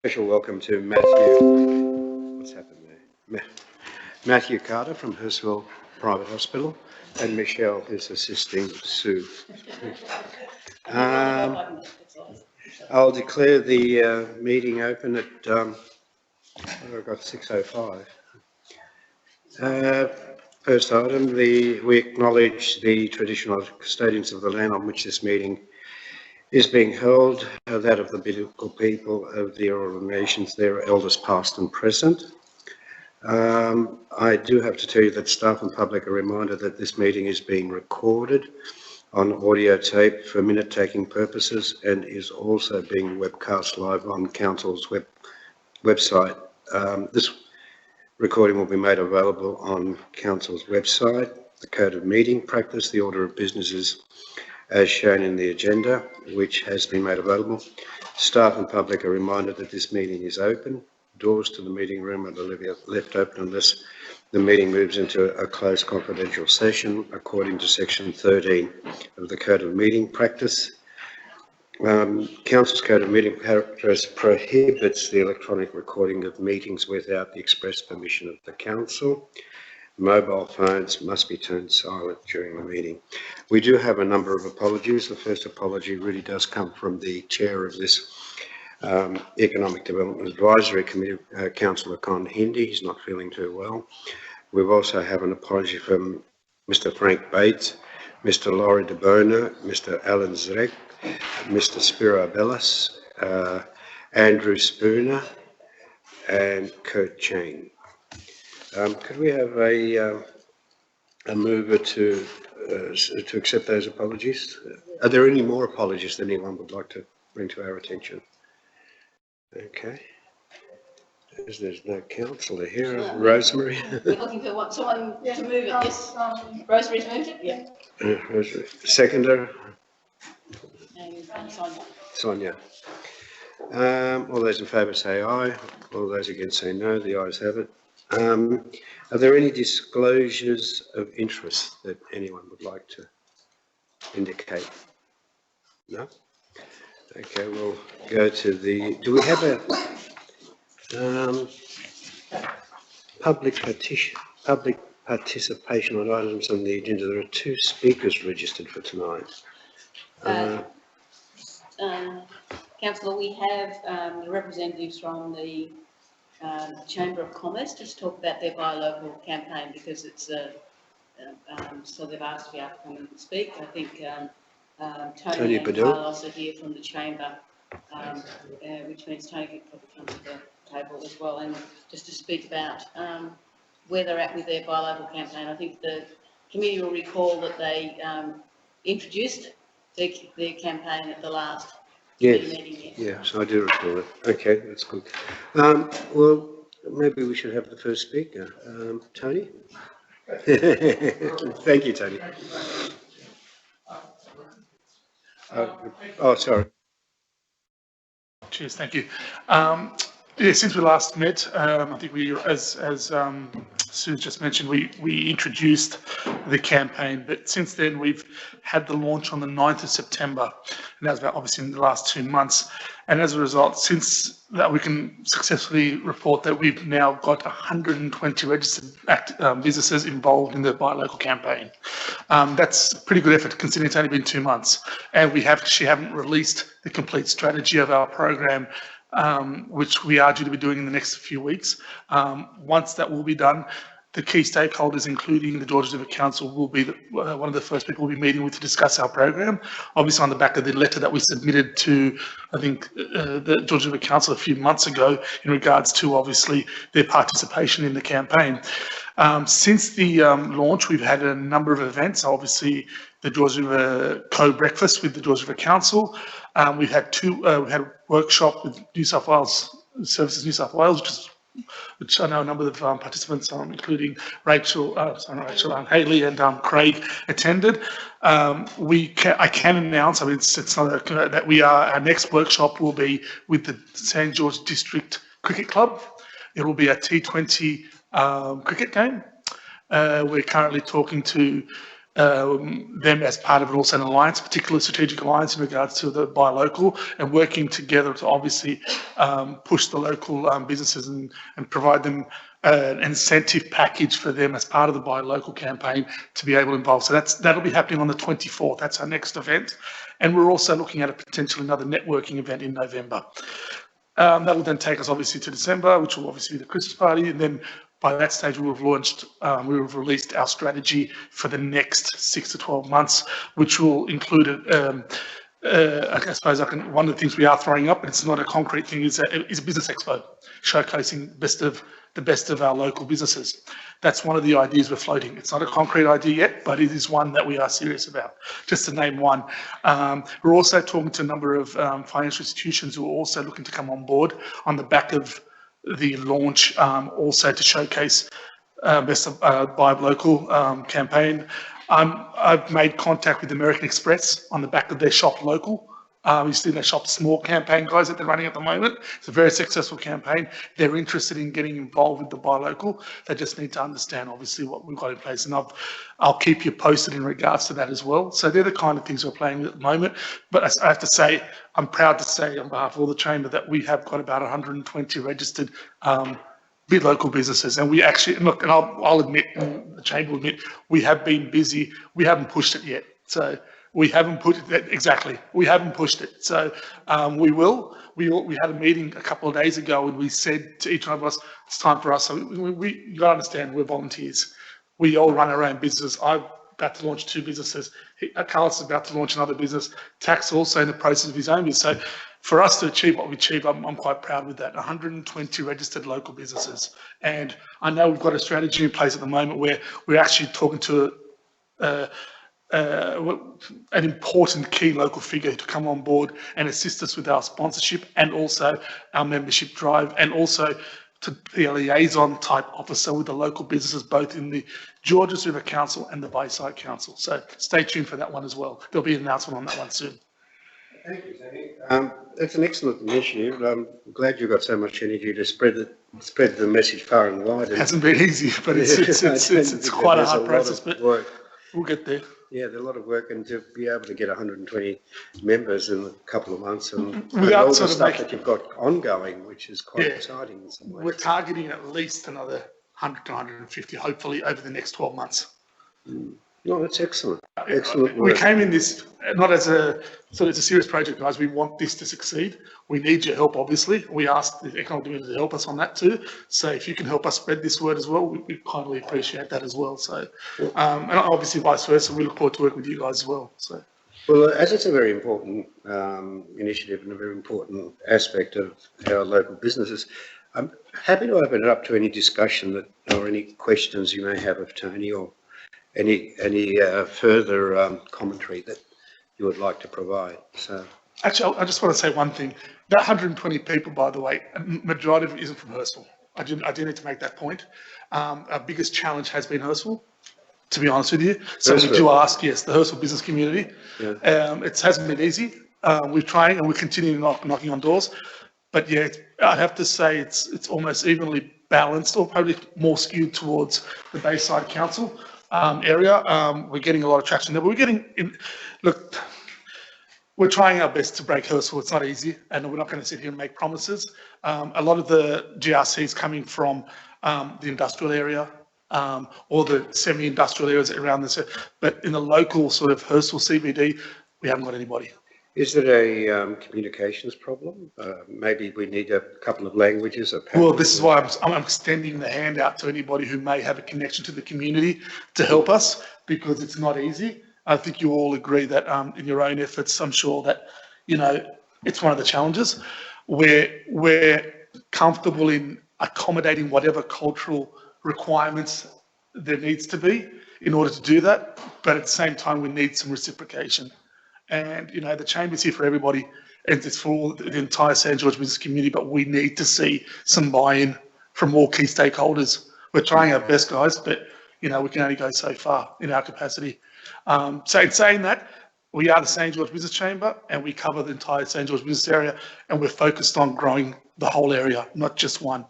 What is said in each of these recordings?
Special welcome to Matthew. What's happened there? Matthew Carter from Hurstville Private Hospital, and Michelle, who's assisting Sue. I'll declare the meeting open at I've got 6:05. First item, we acknowledge the traditional custodians of the land on which this meeting is being held, that of the Bidjigal people of the Eora Nations, their elders past and present. I do have to tell you that staff and public are reminded that this meeting is being recorded on audio tape for minute-taking purposes and is also being webcast live on Council's website. This recording will be made available on Council's website. The Code of Meeting Practice, the order of business is as shown in the agenda, which has been made available. Staff and public are reminded that this meeting is open. Doors to the meeting room are left open unless the meeting moves into a closed confidential session according to section 13 of the Code of Meeting Practice. Council's Code of Meeting Practice prohibits the electronic recording of meetings without the express permission of the Council. Mobile phones must be turned silent during the meeting. We do have a number of apologies. The first apology really does come from the chair of this Economic Development Advisory Committee, Councillor Con Hindi. He's not feeling too well. We also have an apology from Mr. Frank Bates, Mr. Laurie de Bono, Mr. Alan Zrek, Mr. Spiro Bellis, Andrew Spooner, and Kurt Chang. Could we have a mover to accept those apologies? Are there any more apologies that anyone would like to bring to our attention? Okay. As there's no councillor here, Rosemary. We're looking for someone to move it. Yes, Rosemary's moved it. Yeah. Rosemary. Seconder. And Sonia. Sonia. All those in favour say aye. All those against say no. The ayes have it. Are there any disclosures of interest that anyone would like to indicate? No? Okay, we'll go to the... Do we have a public participation on items on the agenda? There are two speakers registered for tonight. Councillor, we have representatives from the Chamber of Commerce just talk about their buy local campaign because it's so they've asked to be able to come and speak. I think Tony and Carlos are here from the Chamber, which means Tony could probably come to the table as well and just to speak about where they're at with their buy local campaign. I think the committee will recall that they introduced their campaign at the last meeting. Yes, I do recall it. Okay, that's good. Well, maybe we should have the first speaker. Tony? Thank you, Tony. Oh, sorry. Cheers, thank you. Yeah, since we last met, I think we, as Sue just mentioned, we introduced the campaign, but since then we've had the launch on the 9th of September, and that was about obviously in the last 2 months. And as a result, since that, we can successfully report that we've now got 120 registered businesses involved in the Buy Local campaign. That's a pretty good effort considering it's only been 2 months, and we actually haven't released the complete strategy of our program, which we are due to be doing in the next few weeks. Once that will be done, the key stakeholders, including the Georges River Council, will be one of the first people we'll be meeting with to discuss our program. Obviously, on the back of the letter that we submitted to, I think, the Georges River Council a few months ago in regards to, obviously, their participation in the campaign. Since the launch, we've had a number of events. Obviously, the Georges River Co-Breakfast with the Georges River Council. We've had we had a workshop with New South Wales Services New South Wales, which I know a number of participants, including Hayley and Craig, attended. I can announce, I mean, it's not that our next workshop will be with the St George District Cricket Club. It will be a T20 cricket game. We're currently talking to them as part of an also an alliance, particular strategic alliance in regards to the buy local, and working together to obviously push the local businesses and provide them an incentive package for them as part of the buy local campaign to be able to involve. So that'll be happening on the 24th. That's our next event. And we're also looking at a potentially another networking event in November. That will then take us obviously to December, which will obviously be the Christmas party. And then by that stage, we will have released our strategy for the next 6 to 12 months, which will include, I suppose one of the things we are throwing up, but it's not a concrete thing, is a business expo, showcasing the best of our local businesses. That's one of the ideas we're floating. It's not a concrete idea yet, but it is one that we are serious about, just to name one. We're also talking to a number of financial institutions who are also looking to come on board on the back of the launch, also to showcase Best of Buy Local campaign. I've made contact with American Express on the back of their Shop Local. You've seen their Shop Small campaign, guys, that they're running at the moment. It's a very successful campaign. They're interested in getting involved with the buy local. They just need to understand, obviously, what we've got in place. And I'll keep you posted in regards to that as well. So they're the kind of things we're playing with at the moment. But I have to say, I'm proud to say on behalf of all the chamber that we have got about 120 registered big local businesses. And we actually, look, and I'll admit, and the chamber will admit, we have been busy. We haven't pushed it yet. So we haven't put it, exactly, we haven't pushed it. So we will. We had a meeting a couple of days ago and we said to each one of us, it's time for us. So you got to understand, we're volunteers. We all run our own business. I'm about to launch 2 businesses. Carlos is about to launch another business. Tax also in the process of his own business. So for us to achieve what we achieved, I'm quite proud with that. 120 registered local businesses. And I know we've got a strategy in place at the moment where we're actually talking to an important key local figure to come on board and assist us with our sponsorship and also our membership drive, and also to be a liaison type officer with the local businesses, both in the Georges River Council and the Bayside Council. So stay tuned for that one as well. There'll be an announcement on that one soon. Thank you, Tony. It's an excellent initiative. I'm glad you've got so much energy to spread the message far and wide. It hasn't been easy, but it's quite a hard process, but we'll get there. Yeah, there's a lot of work, and to be able to get 120 members in a couple of months, and without all the sort of stuff that you've got ongoing, which is quite exciting in some ways. We're targeting at least another 100 to 150, hopefully, over the next 12 months. No, that's excellent. Excellent work. We came in this not as it's a serious project, guys. We want this to succeed. We need your help, obviously. We asked the economic community to help us on that too. So if you can help us spread this word as well, we kindly appreciate that as well. So, and obviously vice versa, we look forward to working with you guys as well. So. Well, as it's a very important initiative and a very important aspect of our local businesses, I'm happy to open it up to any discussion or any questions you may have of Tony, or any further commentary that you would like to provide. So, actually, I just want to say one thing. That 120 people, by the way, a majority of it isn't from Hurstville. I do need to make that point. Our biggest challenge has been Hurstville, to be honest with you. So we do ask, yes, the Hurstville business community. Yeah. It hasn't been easy. We're trying and we're continuing knocking on doors. But yeah, I have to say it's almost evenly balanced, or probably more skewed towards the Bayside Council area. We're getting a lot of traction there, but we're getting in. Look, we're trying our best to break Hurstville. It's not easy, and we're not going to sit here and make promises. A lot of the GRC is coming from the industrial area, or the semi-industrial areas around this. But in the local sort of Hurstville CBD, we haven't got anybody. Is it a communications problem? Maybe we need a couple of languages. Well, this is why I'm extending the hand out to anybody who may have a connection to the community to help us, because it's not easy. I think you all agree that in your own efforts, I'm sure that, it's one of the challenges. We're comfortable in accommodating whatever cultural requirements there needs to be in order to do that. But at the same time, we need some reciprocation. And, the chamber's here for everybody, and it's for the entire St. George business community, but we need to see some buy-in from all key stakeholders. We're trying our best, guys, but, we can only go so far in our capacity. So in saying that, we are the St. George Business Chamber, and we cover the entire St. George business area, and we're focused on growing the whole area, not just one.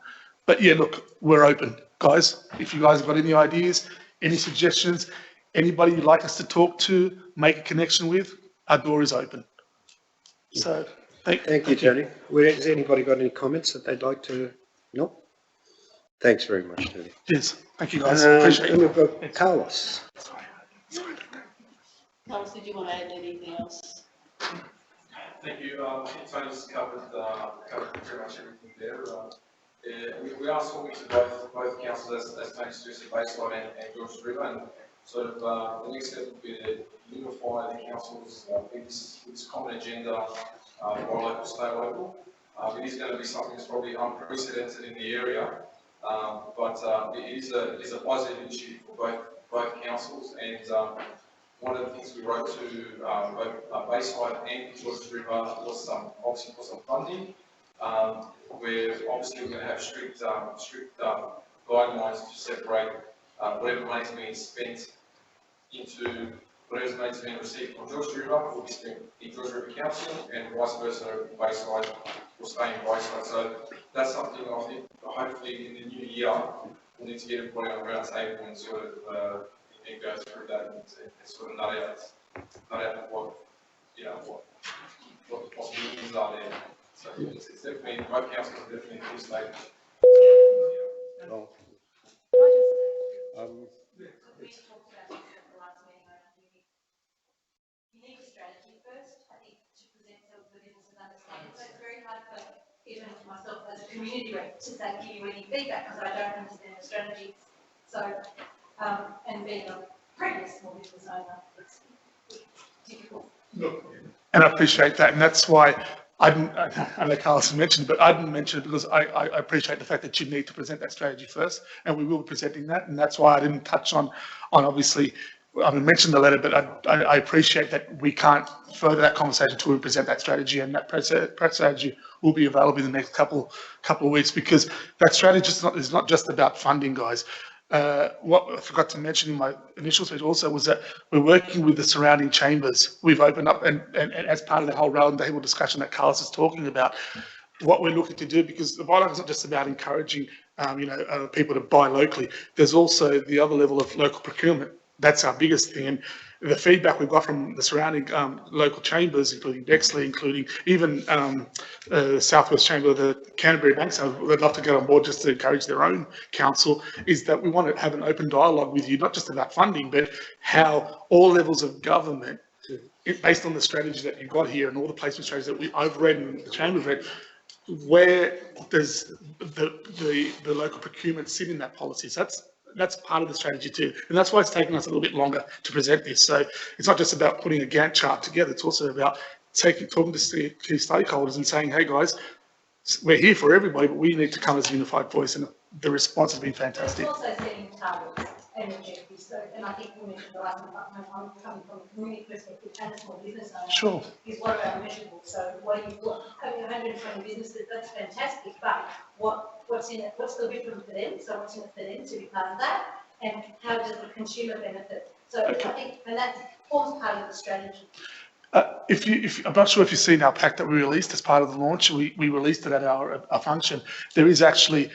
But yeah, look, we're open, guys. If you guys have got any ideas, any suggestions, anybody you'd like us to talk to, make a connection with, our door is open. So, Thank you, Tony. Has anybody got any comments that they'd like to? No? Thanks very much, Tony. Yes, thank you guys. Appreciate And it. we've got Carlos. Carlos, did you want to add anything else? Thank you. I think Tony's covered pretty much everything there. We are talking to both councils, as Tony suggested, Bayside and Georges River, and sort of the next step would be to unify the councils with this common agenda, by local, stay local. It is going to be something that's probably unprecedented in the area, but it is a positive issue for both councils, and one of the things we wrote to both Bayside and Georges River was obviously for some funding, where obviously we're going to have strict guidelines to separate whatever money is being spent into whatever money is being received from Georges River will be spent in Georges River Council, and vice versa, Bayside will stay in Bayside. So that's something I think hopefully in the new year we'll need to get everybody on a round table and sort of and go through that and sort of nut out what the possibilities are there. So it's definitely, both councils are definitely in this stage. Oh. You need a strategy first, I think, to present to the business and understand it. So it's very hard for even myself as a community rep to say, give you any feedback because I don't understand the strategy. So, and being a previous small business owner, it's difficult. And I appreciate that, and that's why I know Carlos mentioned it, but I didn't mention it because I appreciate the fact that you need to present that strategy first, and we will be presenting that, and that's why I didn't touch on obviously, I mentioned the letter, but I appreciate that we can't further that conversation until we present that strategy, and that press strategy will be available in the next couple of weeks, because that strategy is not just about funding, guys. What I forgot to mention in my initial speech also was that we're working with the surrounding chambers. We've opened up, and as part of the whole round table discussion that Carlos is talking about, what we're looking to do, because the bylaw is not just about encouraging people to buy locally. There's also the other level of local procurement. That's our biggest thing. And the feedback we've got from the surrounding local chambers, including Bexley, including even the Southwest Chamber, the Canterbury Banks, they'd love to get on board just to encourage their own council, is that we want to have an open dialogue with you, not just about funding, but how all levels of government, based on the strategy that you've got here and all the placement strategies that I've read and the Chamber's read, where does the local procurement sit in that policy? So that's part of the strategy too. And that's why it's taken us a little bit longer to present this. So it's not just about putting a Gantt chart together, it's also about talking to key stakeholders and saying, hey guys, we're here for everybody, but we need to come as a unified voice. And the response has been fantastic. It's also setting targets and objectives. So, and I think we mentioned the last one, I'm coming from a community perspective and a small business owner. Sure. Is what are our measurables? So what do you put? Having 120 businesses, that's fantastic, but what's in it? What's the difference for them? So what's in it for them to be part of that? And how does the consumer benefit? So okay. I think, and that forms part of the strategy. I'm not sure if you've seen our pack that we released as part of the launch. We released it at our function. There is actually,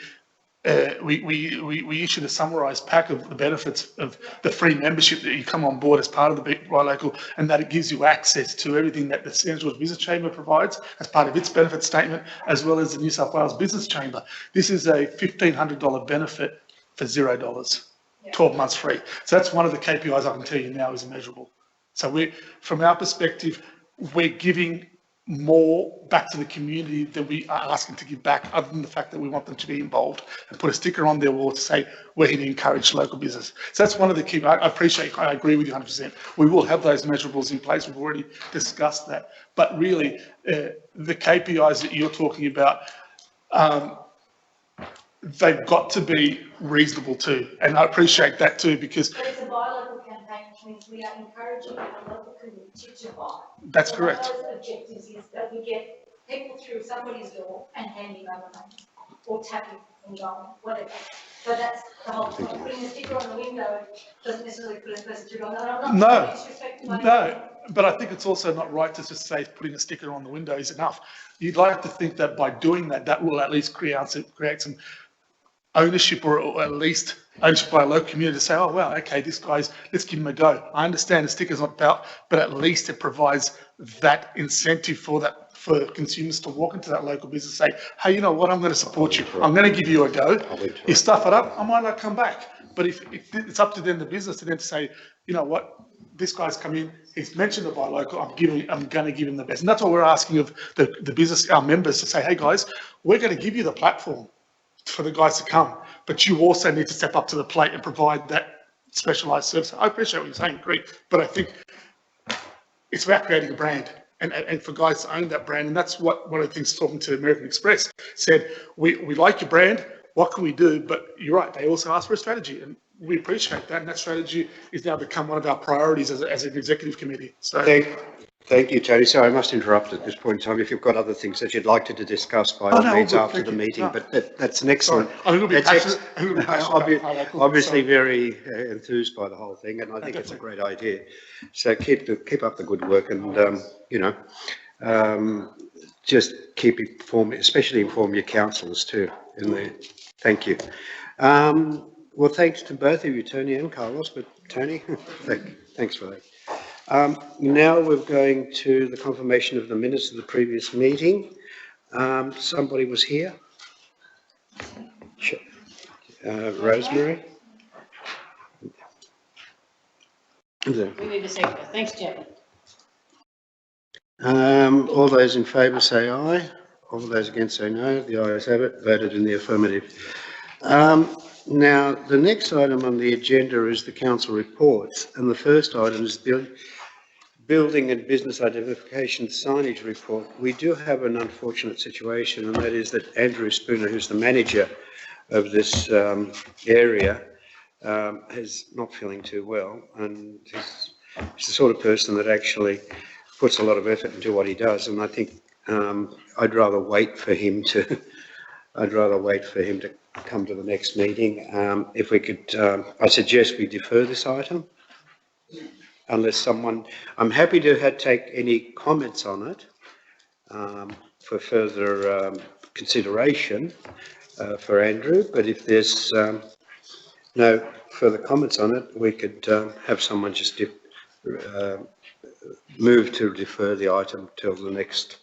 we issued a summarised pack of the benefits of the free membership that you come on board as part of the Buy Local, and that it gives you access to everything that the St George Business Chamber provides as part of its benefit statement, as well as the New South Wales Business Chamber. This is a $1,500 benefit for $0, 12 months free. So that's one of the KPIs I can tell you now is measurable. So from our perspective, we're giving more back to the community than we are asking to give back, other than the fact that we want them to be involved and put a sticker on their wall to say we're here to encourage local business. So that's one of the key. I agree with you 100%. We will have those measurables in place. We've already discussed that. But really, the KPIs that you're talking about, they've got to be reasonable too. And I appreciate that too, because but it's a buy local campaign, which means we are encouraging our local community to buy. That's correct. One of those objectives is that we get people through somebody's door and handing over money, or tapping and going, whatever. So that's the whole point. Putting a sticker on the window doesn't necessarily put a person through. No, but I think it's also not right to just say putting a sticker on the window is enough. You'd like to think that by doing that, that will at least create some ownership, or at least ownership by a local community to say, oh, wow, okay, this guy's, let's give him a go. I understand the sticker's not about, but at least it provides that incentive for consumers to walk into that local business and say, hey, you know what, I'm going to support you. I'm going to give you a go. You stuff it up, I might not come back. But if it's up to them, the business, to then to say, you know what, this guy's come in, he's mentioned the buy local, I'm going to give him the best. And that's what we're asking of the business, our members, to say, hey guys, we're going to give you the platform for the guys to come, but you also need to step up to the plate and provide that specialised service. I appreciate what you're saying, agree, but I think it's about creating a brand and for guys to own that brand. And that's what one of the things talking to American Express said, we like your brand, what can we do? But you're right, they also asked for a strategy, and we appreciate that, and that strategy is now become one of our priorities as an executive committee. So Thank you, Tony. Sorry, I must interrupt at this point in time. If you've got other things that you'd like to discuss, by all means, after the meeting, but that's an excellent. I'm a little bit passionate. Obviously very enthused by the whole thing, and I think it's a great idea. So keep up the good work, and just keep informed, especially inform your councillors too. Thank you. Well, thanks to both of you, Tony and Carlos, but Tony, thanks for that. Now we're going to the confirmation of the minutes of the previous meeting. Somebody was here? Rosemary? We need a second. Thanks, Jeff. All those in favour say aye. All those against say no. The ayes have it. Voted in the affirmative. Now, the next item on the agenda is the council reports, and the first item is the Building and Business Identification Signage Report. We do have an unfortunate situation, and that is that Andrew Spooner, who's the manager of this area, is not feeling too well, and he's the sort of person that actually puts a lot of effort into what he does, and I think I'd rather wait for him to come to the next meeting. If we could, I suggest we defer this item. Unless someone, I'm happy to take any comments on it for further consideration for Andrew, but if there's no further comments on it, we could have someone just move to defer the item till the next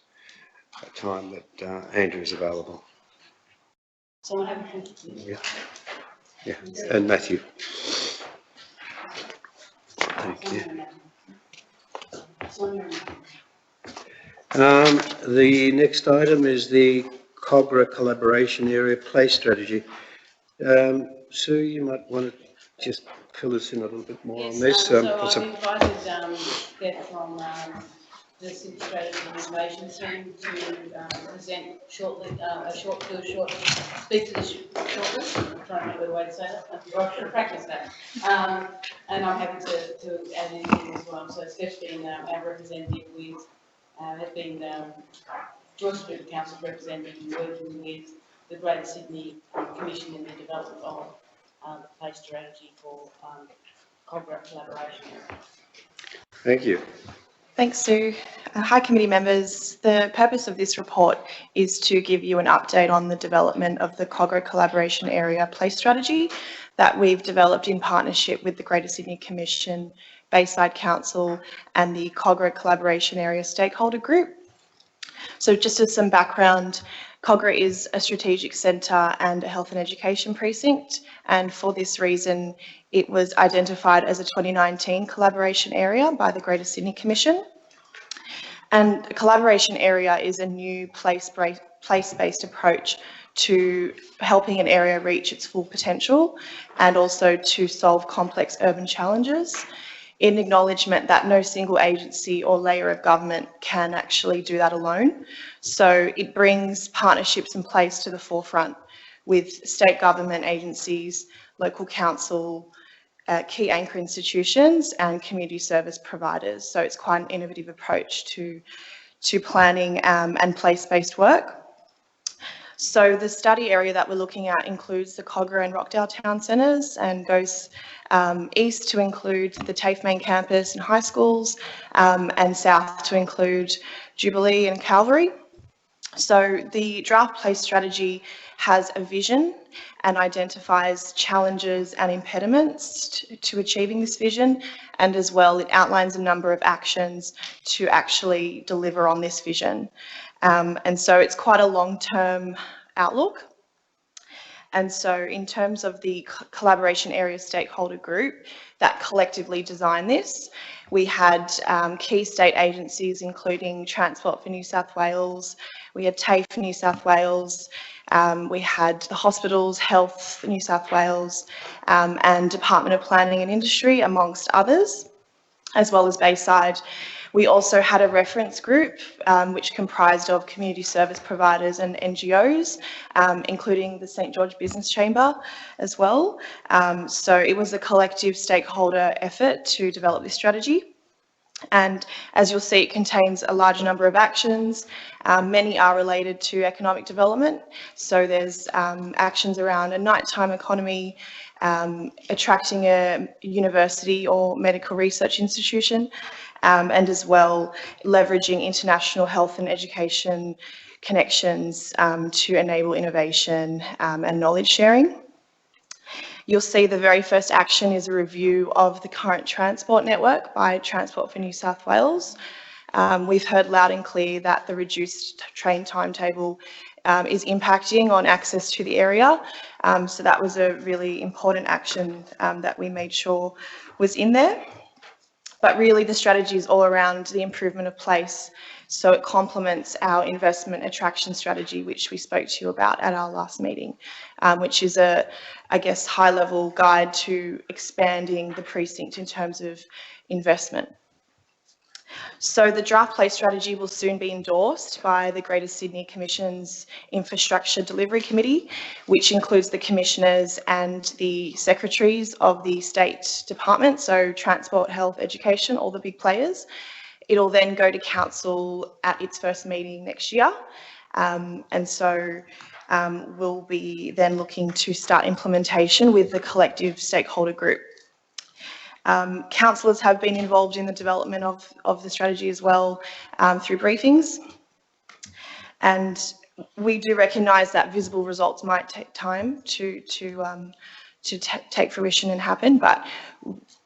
time that Andrew is available. Someone have a question? Yeah, and Matthew. Thank you. The next item is the COBRA Collaboration Area Place Strategy. Sue, you might want to just fill us in a little bit more on this. So I've invited Beth from the City Strategy and Innovation team to present shortly, speak to the shortlist. I'm trying to remember the way to say that. I should have practiced that. And I'm happy to add anything as well. So Steph's been our representative with, has been George Street Council representative working with the Greater Sydney Commission in the development of the place strategy for COBRA collaboration. Thank you. Thanks, Sue. Hi, committee members. The purpose of this report is to give you an update on the development of the COBRA Collaboration Area Place Strategy that we've developed in partnership with the Greater Sydney Commission, Bayside Council and the COBRA Collaboration Area Stakeholder Group. So just as some background, COBRA is a strategic centre and a health and education precinct, and for this reason it was identified as a 2019 collaboration area by the Greater Sydney Commission. And a collaboration area is a new place-based approach to helping an area reach its full potential and also to solve complex urban challenges, in acknowledgement that no single agency or layer of government can actually do that alone. So it brings partnerships in place to the forefront with state government agencies, local council, key anchor institutions and community service providers. So it's quite an innovative approach to planning and place-based work. So the study area that we're looking at includes the Kogarah and Rockdale town centres and goes east to include the TAFE main campus and high schools and south to include Jubilee and Calvary. So the draft place strategy has a vision and identifies challenges and impediments to achieving this vision, and as well it outlines a number of actions to actually deliver on this vision. And so it's quite a long-term outlook. And so in terms of the collaboration area stakeholder group that collectively designed this, we had key state agencies including Transport for New South Wales, we had TAFE New South Wales, we had the Hospitals, Health New South Wales, and Department of Planning and Industry, amongst others, as well as Bayside. We also had a reference group which comprised of community service providers and NGOs, including the St George Business Chamber as well. So it was a collective stakeholder effort to develop this strategy. And as you'll see, it contains a large number of actions. Many are related to economic development. So there's actions around a nighttime economy, attracting a university or medical research institution, and as well leveraging international health and education connections to enable innovation and knowledge sharing. You'll see the very first action is a review of the current transport network by Transport for New South Wales. We've heard loud and clear that the reduced train timetable is impacting on access to the area. So that was a really important action that we made sure was in there. But really the strategy is all around the improvement of place. So it complements our investment attraction strategy, which we spoke to you about at our last meeting, which is a, I guess, high-level guide to expanding the precinct in terms of investment. So the draft place strategy will soon be endorsed by the Greater Sydney Commission's Infrastructure Delivery Committee, which includes the commissioners and the secretaries of the state department, so Transport, Health, Education, all the big players. It'll then go to council at its first meeting next year. And so we'll be then looking to start implementation with the collective stakeholder group. Councillors have been involved in the development of the strategy as well through briefings. And we do recognise that visible results might take time to take fruition and happen, but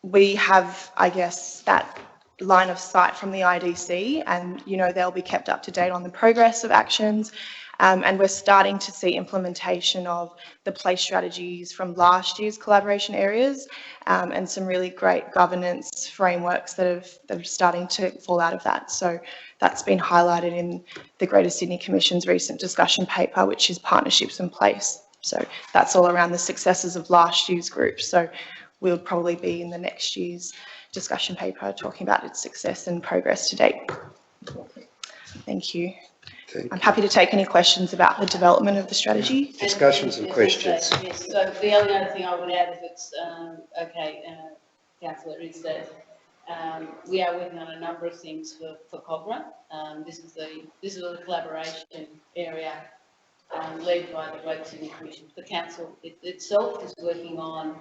we have, I guess, that line of sight from the IDC, and they'll be kept up to date on the progress of actions. And we're starting to see implementation of the place strategies from last year's collaboration areas, and some really great governance frameworks that are starting to fall out of that. So that's been highlighted in the Greater Sydney Commission's recent discussion paper, which is Partnerships in Place. So that's all around the successes of last year's group. So we'll probably be in the next year's discussion paper talking about its success and progress to date. Thank you. I'm happy to take any questions about the development of the strategy. Discussions and questions. Yes, so the only other thing I would add, if it's okay, Councillor, is that we are working on a number of things for COGRA. This is a collaboration area led by the Greater Sydney Commission. The council itself is working on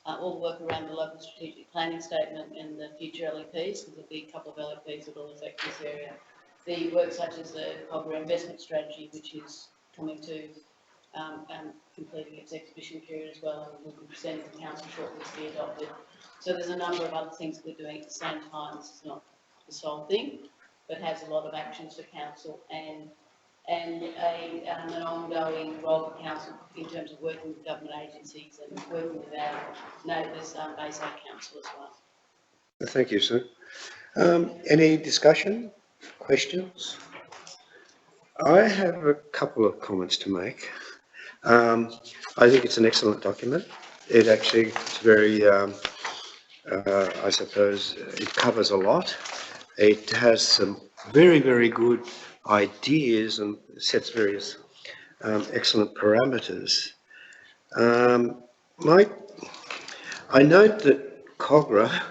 all the work around the local strategic planning statement and the future LEPs, because there'll be a couple of LEPs that will affect this area. The work such as the COGRA investment strategy, which is coming to completing its exhibition period as well, and will be presented to council shortly to be adopted. So there's a number of other things we're doing at the same time. This is not the sole thing, but has a lot of actions for council and an ongoing role for council in terms of working with government agencies and working with our neighbours, Bayside Council as well. Thank you, sir. Any discussion? Questions? I have a couple of comments to make. I think it's an excellent document. It actually is very, I suppose, it covers a lot. It has some very, very good ideas and sets various excellent parameters. I note that COGRA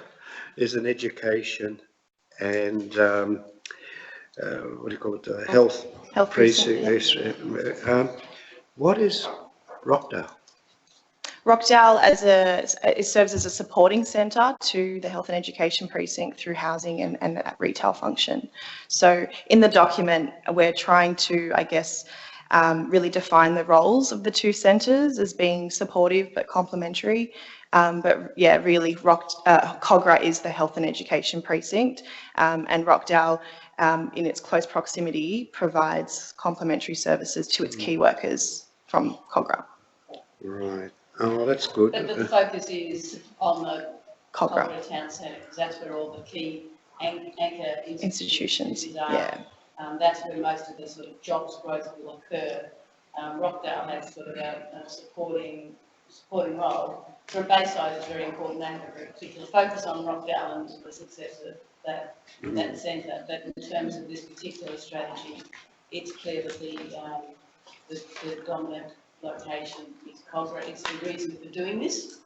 is an education and what do you call it? Health precinct. What is Rockdale? Rockdale it serves as a supporting centre to the Health and Education Precinct through housing and that retail function. So in the document, we're trying to, I guess, really define the roles of the two centres as being supportive but complementary. But yeah, really, Kogarah is the Health and Education Precinct, and Rockdale, in its close proximity, provides complementary services to its key workers from Kogarah. Right. Oh, that's good. But the focus is on the Kogarah Kogarah Town Centre, because that's where all the key anchor institutions, are. yeah. That's where most of the sort of jobs growth will occur. Rockdale has sort of a supporting role. From Bayside, it's very important they have a particular focus on Rockdale and the success of that centre. But in terms of this particular strategy, it's clear that the dominant location is Kogarah. It's the reason for doing this.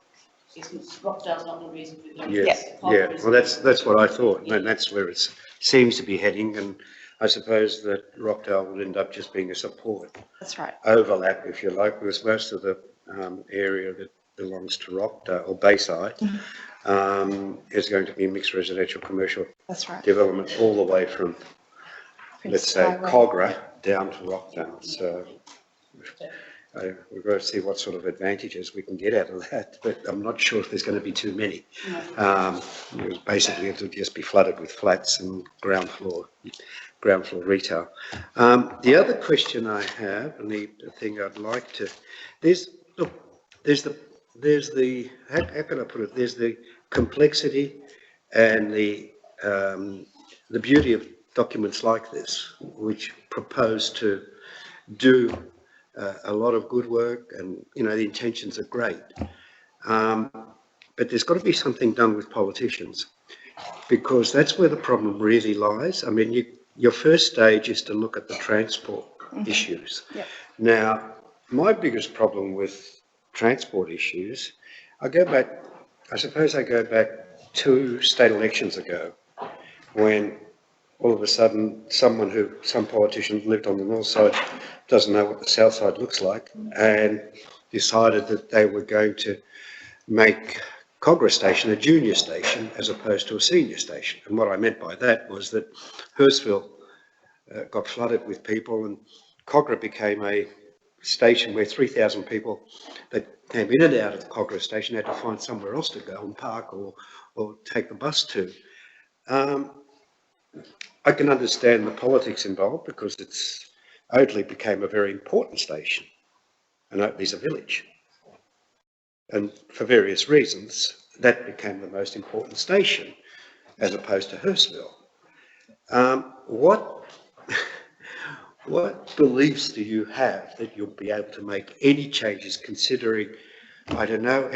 Rockdale's not the reason for doing this. Yeah. Well, that's what I thought, and that's where it seems to be heading. And I suppose that Rockdale will end up just being a support. That's right. Overlap, if you like, because most of the area that belongs to Rockdale or Bayside is going to be mixed residential commercial That's right. development all the way from, let's say, Highway. Kogarah down to Rockdale. So we've got to see what sort of advantages we can get out of that, but I'm not sure if there's going to be too many. Basically, it'll just be flooded with flats and ground floor retail. The other question I have, and the thing I'd like to, there's the how can I put it? There's the complexity and the beauty of documents like this, which propose to do a lot of good work, and the intentions are great. But there's got to be something done with politicians, because that's where the problem really lies. I mean, your first stage is to look at the transport issues. Yep. Now, my biggest problem with transport issues, I suppose I go back 2 state elections ago, when all of a sudden some politician lived on the north side doesn't know what the south side looks like, and decided that they were going to make Kogarah Station a junior station as opposed to a senior station. And what I meant by that was that Hurstville got flooded with people, and Kogarah became a station where 3,000 people that came in and out of the Kogarah Station had to find somewhere else to go and park or take the bus to. I can understand the politics involved, because it's Oatley became a very important station, and Oatley's a village. And for various reasons, that became the most important station, as opposed to Hurstville. What beliefs do you have that you'll be able to make any changes, considering, I don't know,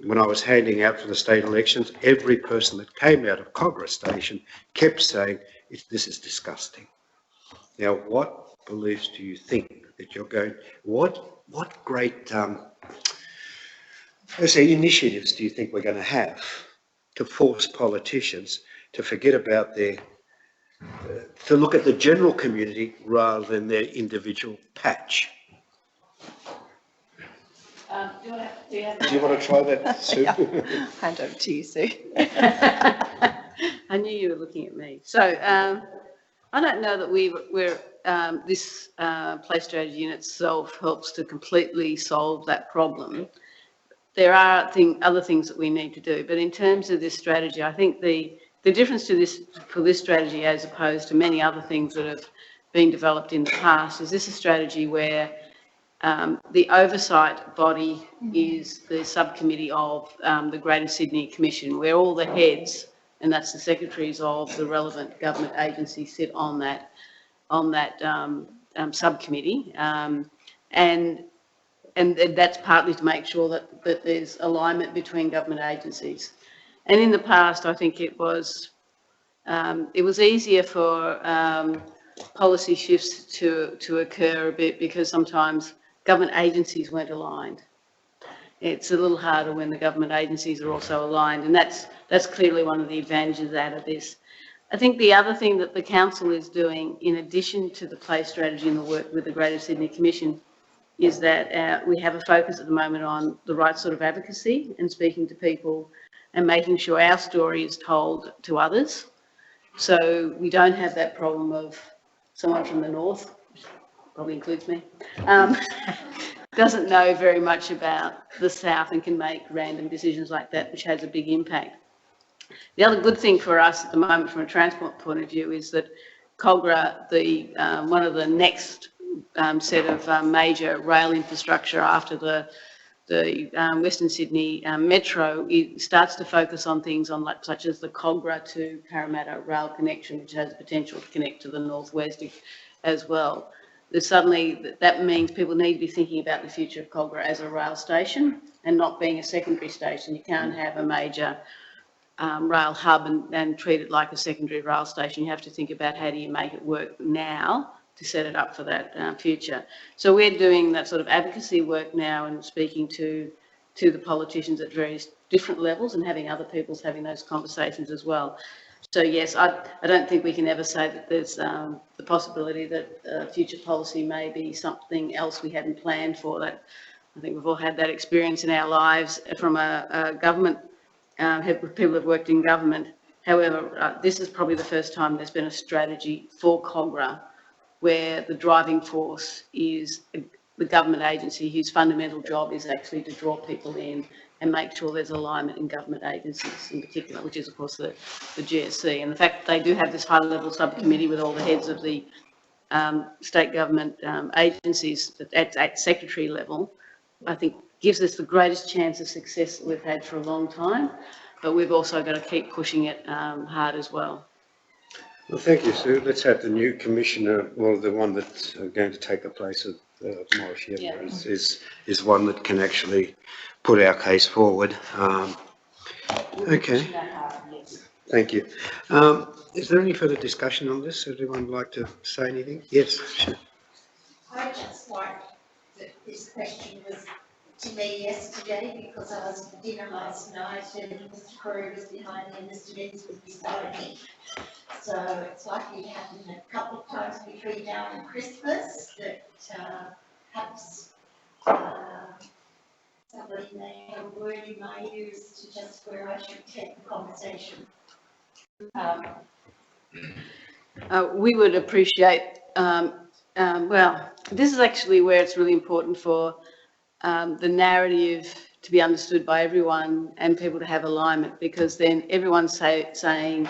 when I was handing out for the state elections, every person that came out of Kogarah Station kept saying, this is disgusting. Now, what beliefs do you think that you're going, what great, let's say, initiatives do you think we're going to have to force politicians to forget about to look at the general community rather than their individual patch? Do you want to try that, Sue? Yeah. Hand over to you, Sue. I knew you were looking at me. So I don't know that this place strategy in itself helps to completely solve that problem. There are other things that we need to do, but in terms of this strategy, I think the difference for this strategy, as opposed to many other things that have been developed in the past, is this a strategy where the oversight body is the subcommittee of the Greater Sydney Commission, where all the heads, and that's the secretaries of the relevant government agencies, sit on that subcommittee, and that's partly to make sure that there's alignment between government agencies. And in the past, I think it was easier for policy shifts to occur a bit, because sometimes government agencies weren't aligned. It's a little harder when the government agencies are also aligned, and that's clearly one of the advantages out of this. I think the other thing that the council is doing, in addition to the place strategy and the work with the Greater Sydney Commission, is that we have a focus at the moment on the right sort of advocacy and speaking to people and making sure our story is told to others. So we don't have that problem of someone from the north, probably includes me, doesn't know very much about the south and can make random decisions like that, which has a big impact. The other good thing for us at the moment from a transport point of view is that Cogra, one of the next set of major rail infrastructure after the Western Sydney Metro, it starts to focus on things such as the Cogra to Parramatta rail connection, which has the potential to connect to the northwest as well. That means people need to be thinking about the future of Cogra as a rail station and not being a secondary station. You can't have a major rail hub and treat it like a secondary rail station. You have to think about how do you make it work now to set it up for that future. So we're doing that sort of advocacy work now and speaking to the politicians at various different levels and having other people's having those conversations as well. So yes, I don't think we can ever say that there's the possibility that future policy may be something else we hadn't planned for. That I think we've all had that experience in our lives from a government, people who've worked in government. However, this is probably the first time there's been a strategy for Cogra where the driving force is the government agency whose fundamental job is actually to draw people in and make sure there's alignment in government agencies in particular, which is of course the GSC. And the fact that they do have this high-level subcommittee with all the heads of the state government agencies at secretary level, I think gives us the greatest chance of success that we've had for a long time, but we've also got to keep pushing it hard as well. Well, thank you, Sue. Let's have the new commissioner, well, the one that's going to take the place of Morris Yebber is one that can actually put our case forward. Okay. Thank you. Is there any further discussion on this? Would anyone like to say anything? Yes, sure. I just like that this question was to me yesterday because I was at dinner last night and Mr. Corey was behind me and Mr. Vince was beside me. So it's likely to happen a couple of times between now and Christmas that perhaps somebody may have a word in my ears to just where I should take the conversation. We would appreciate, well, this is actually where it's really important for the narrative to be understood by everyone and people to have alignment, because then everyone's saying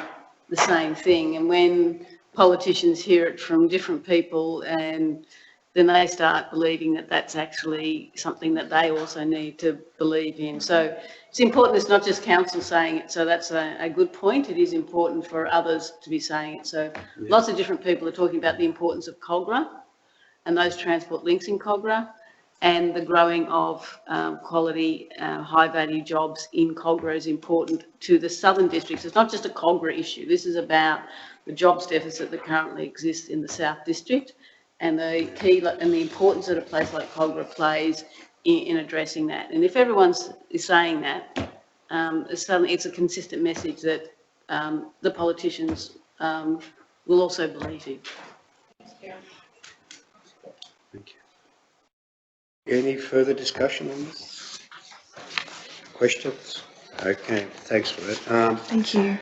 the same thing. And when politicians hear it from different people, and then they start believing that that's actually something that they also need to believe in. So it's important it's not just council saying it, so that's a good point. It is important for others to be saying it. So lots of different people are talking about the importance of Cogra and those transport links in Cogra and the growing of quality, high-value jobs in Cogra is important to the southern districts. It's not just a Cogra issue. This is about the jobs deficit that currently exists in the South District and the key and the importance that a place like Cogra plays in addressing that. And if everyone is saying that, it's a consistent message that the politicians will also believe in. Thank you. Any further discussion on this? Questions? Okay, thanks for that. Thank you.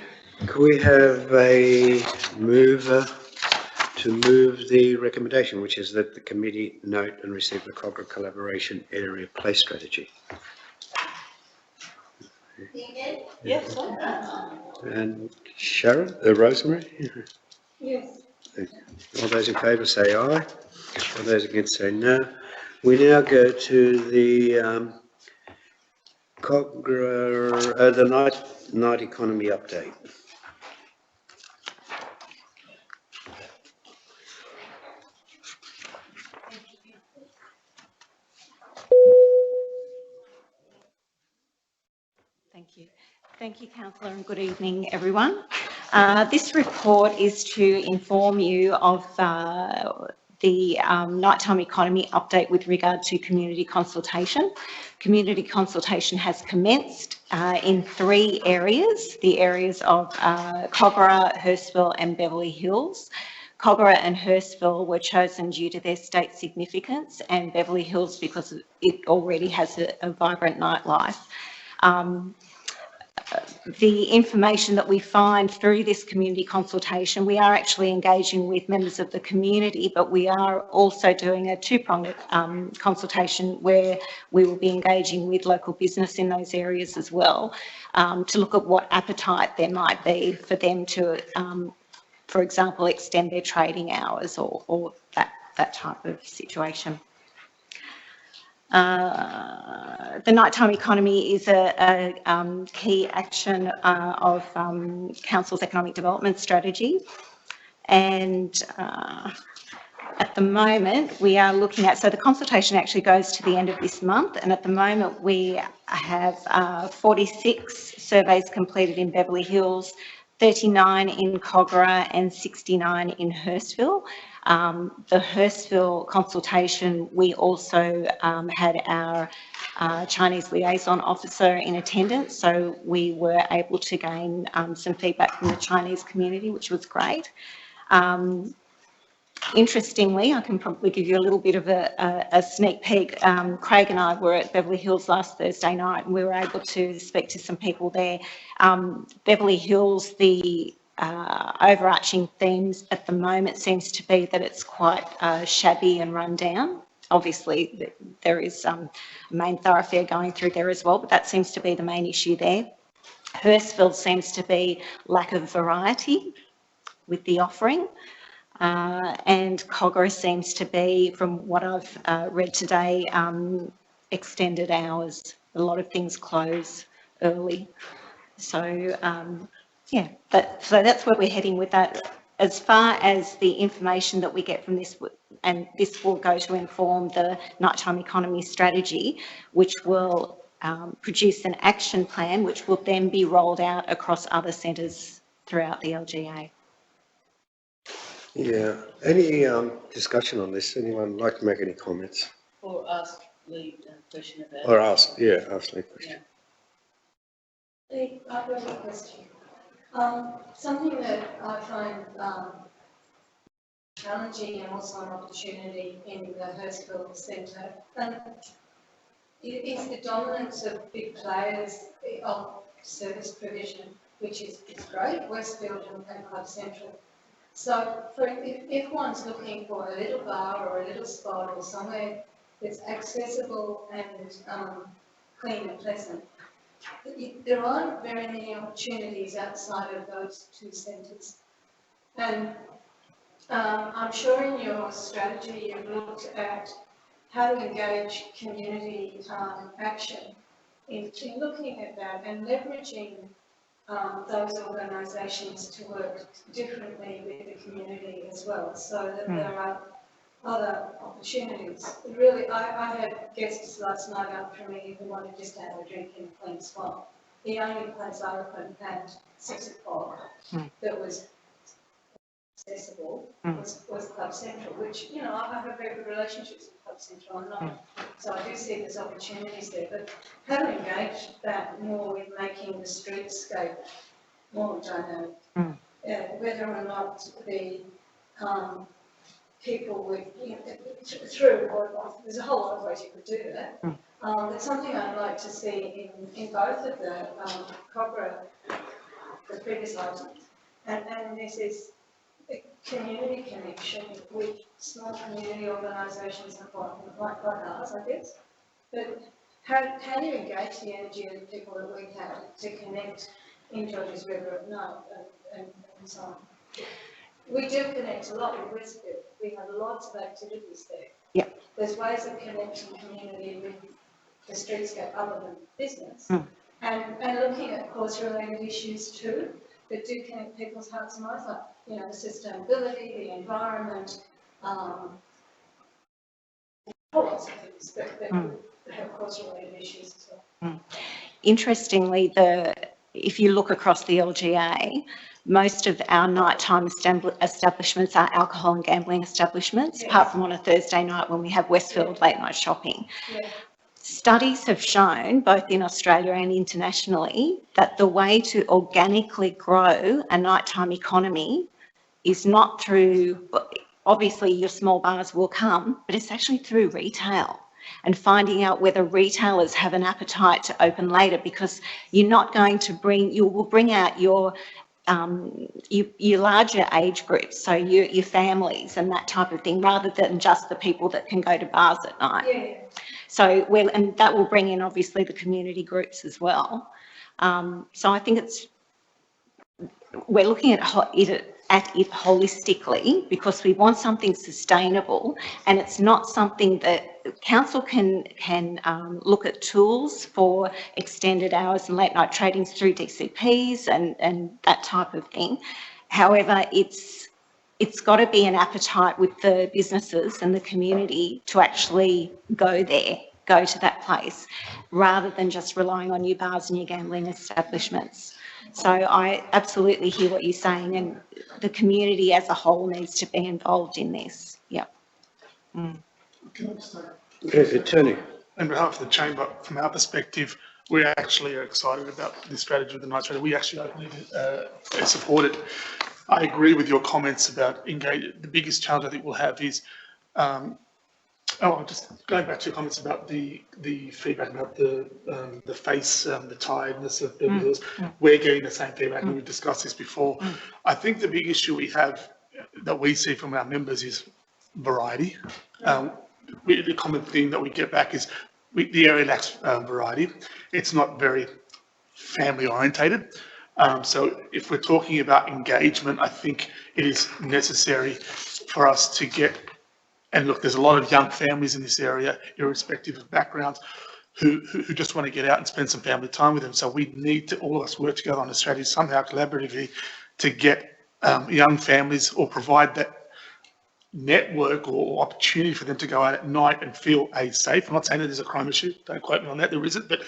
Could we have a mover to move the recommendation, which is that the committee note and receive the Cogra Collaboration Area Place Strategy? Yes. And Sharon, Rosemary? Yes. All those in favour say aye. All those against say no. We now go to the Cogra, the night economy update. Thank you. Thank you, Councillor, and good evening, everyone. This report is to inform you of the nighttime economy update with regard to community consultation. Community consultation has commenced in 3 areas, the areas of Cogra, Hurstville and Beverly Hills. Kogarah and Hurstville were chosen due to their state significance, and Beverly Hills because it already has a vibrant nightlife. The information that we find through this community consultation, we are actually engaging with members of the community, but we are also doing a two-pronged consultation where we will be engaging with local business in those areas as well, to look at what appetite there might be for them to, for example, extend their trading hours or that type of situation. The nighttime economy is a key action of Council's economic development strategy, and at the moment we are looking at, so the consultation actually goes to the end of this month, and at the moment we have 46 surveys completed in Beverly Hills, 39 in Kogarah and 69 in Hurstville. The Hurstville consultation, we also had our Chinese liaison officer in attendance, so we were able to gain some feedback from the Chinese community, which was great. Interestingly, I can probably give you a little bit of a sneak peek. Craig and I were at Beverly Hills last Thursday night, and we were able to speak to some people there. Beverly Hills, the overarching themes at the moment seems to be that it's quite shabby and run down. Obviously, there is a main thoroughfare going through there as well, but that seems to be the main issue there. Hurstville seems to be lack of variety with the offering. And Kogarah seems to be, from what I've read today, extended hours. A lot of things close early. So, yeah, so that's where we're heading with that. As far as the information that we get from this, and this will go to inform the nighttime economy strategy, which will produce an action plan, which will then be rolled out across other centres throughout the LGA. Yeah. Any discussion on this? Anyone like to make any comments? Or ask Lee a question about. Or ask Lee a question. Lee, I've got a question. Something that I find challenging and also an opportunity in the Hurstville Centre is the dominance of big players of service provision, which is great, Westfield and Club Central. So if one's looking for a little bar or a little spot or somewhere that's accessible and clean and pleasant, there aren't very many opportunities outside of those two centres. And I'm sure in your strategy you've looked at how to engage community action in looking at that and leveraging those organisations to work differently with the community as well, so that there are other opportunities. Really, I had guests last night up for me who wanted just to have a drink in a clean spot. The only place I opened at 6 o'clock that was accessible was Club Central, which, you know, I have very good relationships with Club Central, I'm not, so I do see there's opportunities there, but how to engage that more with making the streetscape more dynamic, whether or not the people with, you know, through, or there's a whole lot of ways you could do that. It's something I'd like to see in both of the Kogarah, the previous items, and this is a community connection with small community organisations like ours, I guess. But how do you engage the energy of the people that we have to connect in Georges River at night and so on? We do connect a lot with Westfield. We have lots of activities there. Yeah. There's ways of connecting community with the streetscape other than business. And looking at cause-related issues too, that do connect people's hearts and minds, like, you know, the sustainability, the environment, lots of things that have cause-related issues as well. Interestingly, if you look across the LGA, most of our nighttime establishments are alcohol and gambling establishments, apart from on a Thursday night when we have Westfield late night shopping. Studies have shown, both in Australia and internationally, that the way to organically grow a nighttime economy is not through, obviously your small bars will come, but it's actually through retail and finding out whether retailers have an appetite to open later, because you're not going to you will bring out your larger age groups, so your families and that type of thing, rather than just the people that can go to bars at night. Yeah. So, and that will bring in obviously the community groups as well. So I think we're looking at it holistically, because we want something sustainable, and it's not something that council can look at tools for extended hours and late night tradings through DCPs and that type of thing. However, it's got to be an appetite with the businesses and the community to actually go to that place, rather than just relying on your bars and your gambling establishments. So I absolutely hear what you're saying, and the community as a whole needs to be involved in this. Yep. Attorney. On behalf of the Chamber, from our perspective, we actually are excited about this strategy with the night strategy. We actually openly support it. I agree with your comments about engagement. The biggest challenge I think we'll have is, just going back to your comments about the feedback about the face, the tiredness of Beverly Hills. We're getting the same feedback, and we've discussed this before. I think the big issue we have that we see from our members is variety. The common thing that we get back is the area lacks variety. It's not very family orientated. So if we're talking about engagement, I think it is necessary for us to get, and look, there's a lot of young families in this area, irrespective of backgrounds, who just want to get out and spend some family time with them. So we need to, all of us, work together on a strategy somehow collaboratively to get young families, or provide that network or opportunity for them to go out at night and feel safe. I'm not saying that there's a crime issue, don't quote me on that, there isn't, but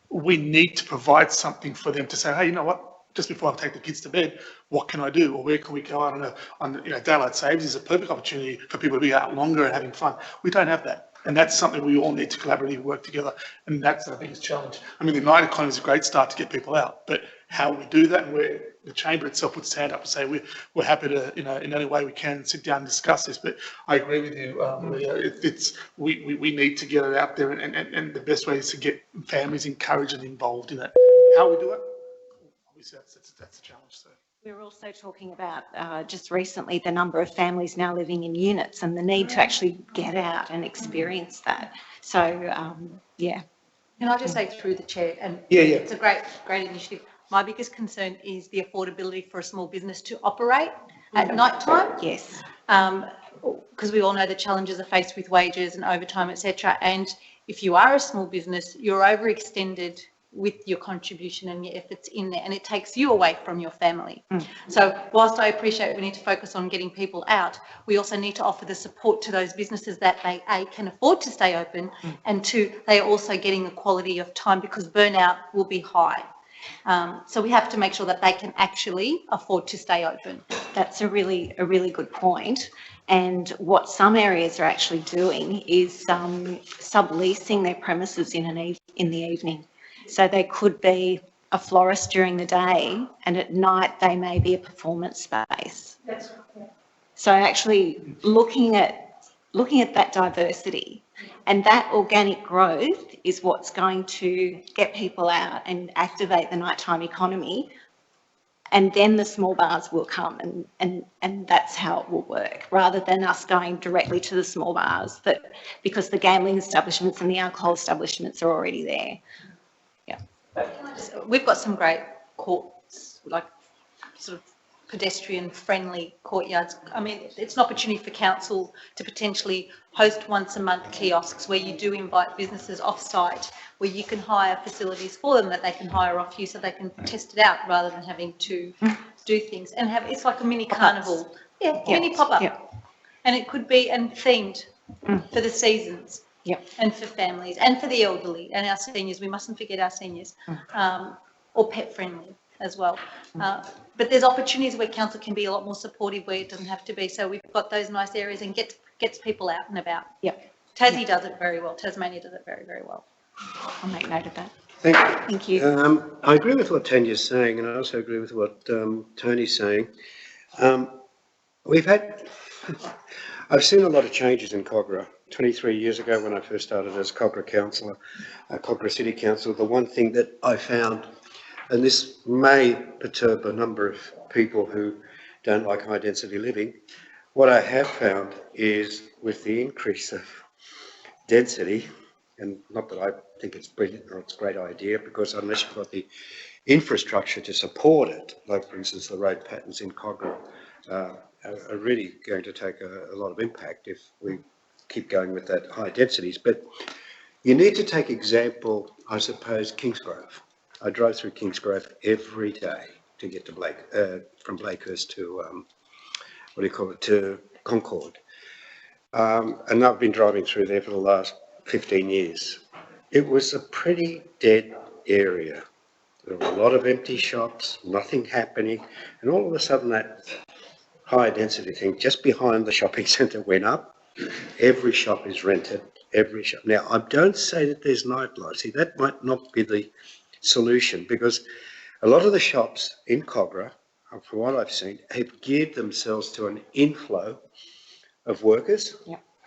we need to provide something for them to say, hey, you know what, just before I take the kids to bed, what can I do, or where can we go out on daylight saves is a perfect opportunity for people to be out longer and having fun. We don't have that, and that's something we all need to collaboratively work together, and that's our biggest challenge. I mean, the night economy is a great start to get people out, but how we do that, and where the Chamber itself would stand up and say we're happy to, in any way we can, sit down and discuss this. But I agree with you, Leah. We need to get it out there, and the best way is to get families encouraged and involved in it. How we do it, obviously that's a challenge. So. We're also talking about just recently the number of families now living in units and the need to actually get out and experience that. So, yeah. Can I just say through the chair, and Yeah. it's a great initiative. My biggest concern is the affordability for a small business to operate at night time. Yes. Because we all know the challenges are faced with wages and overtime, etc. And if you are a small business, you're overextended with your contribution and your efforts in there, and it takes you away from your family. So whilst I appreciate we need to focus on getting people out, we also need to offer the support to those businesses that they can afford to stay open, and they are also getting the quality of time, because burnout will be high. So we have to make sure that they can actually afford to stay open. That's a really good point. And what some areas are actually doing is subleasing their premises in the evening. So they could be a florist during the day, and at night they may be a performance space. So actually looking at that diversity, and that organic growth is what's going to get people out and activate the nighttime economy, and then the small bars will come, and that's how it will work, rather than us going directly to the small bars, because the gambling establishments and the alcohol establishments are already there. We've got some great courts, like sort of pedestrian-friendly courtyards. I mean, it's an opportunity for council to potentially host once-a-month kiosks where you do invite businesses off-site, where you can hire facilities for them that they can hire off you, so they can test it out rather than having to do things. And it's like a mini carnival. Mini pop-up. And it could be themed for the seasons. And for families and for the elderly and our seniors. We mustn't forget our seniors, or pet friendly as well. But there's opportunities where council can be a lot more supportive, where it doesn't have to be. So we've got those nice areas and gets people out and about. Tassie does it very well. Tasmania does it very, very well. I'll make note of that. Thank you. I agree with what Tanya's saying, and I also agree with what Tony's saying. We've had, I've seen a lot of changes in Cogra. 23 years ago when I first started as Cogra councillor, Cogra City Council, the one thing that I found, and this may perturb a number of people who don't like high density living, what I have found is with the increase of density, and not that I think it's brilliant or it's a great idea, because unless you've got the infrastructure to support it, like for instance the road patterns in Cogra, are really going to take a lot of impact if we keep going with that high densities. But you need to take example, I suppose, Kingsgrove. I drove through Kingsgrove every day to get to from Blakehurst to, to Concord. And I've been driving through there for the last 15 years. It was a pretty dead area. There were a lot of empty shops, nothing happening, and all of a sudden that high density thing just behind the shopping centre went up. Every shop is rented, every shop. Now, I don't say that there's nightlife. See, that might not be the solution, because a lot of the shops in Cogra, from what I've seen, have geared themselves to an inflow of workers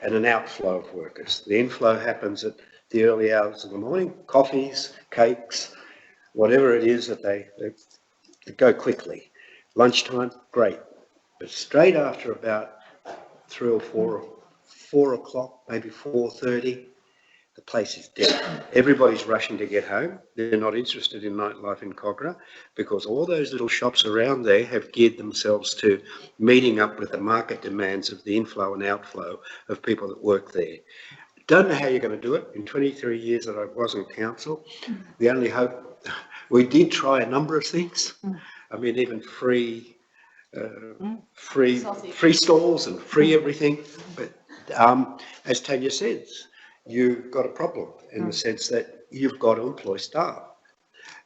and an outflow of workers. The inflow happens at the early hours of the morning, coffees, cakes, whatever it is that they go quickly. Lunchtime, great. But straight after about 3 or 4 o'clock, maybe 4:30, the place is dead. Everybody's rushing to get home. They're not interested in nightlife in Cogra because all those little shops around there have geared themselves to meeting up with the market demands of the inflow and outflow of people that work there. Don't know how you're going to do it. In 23 years that I was in council, the only hope, we did try a number of things. I mean, even free stalls and free everything. But as Tanya says, you've got a problem in the sense that you've got to employ staff.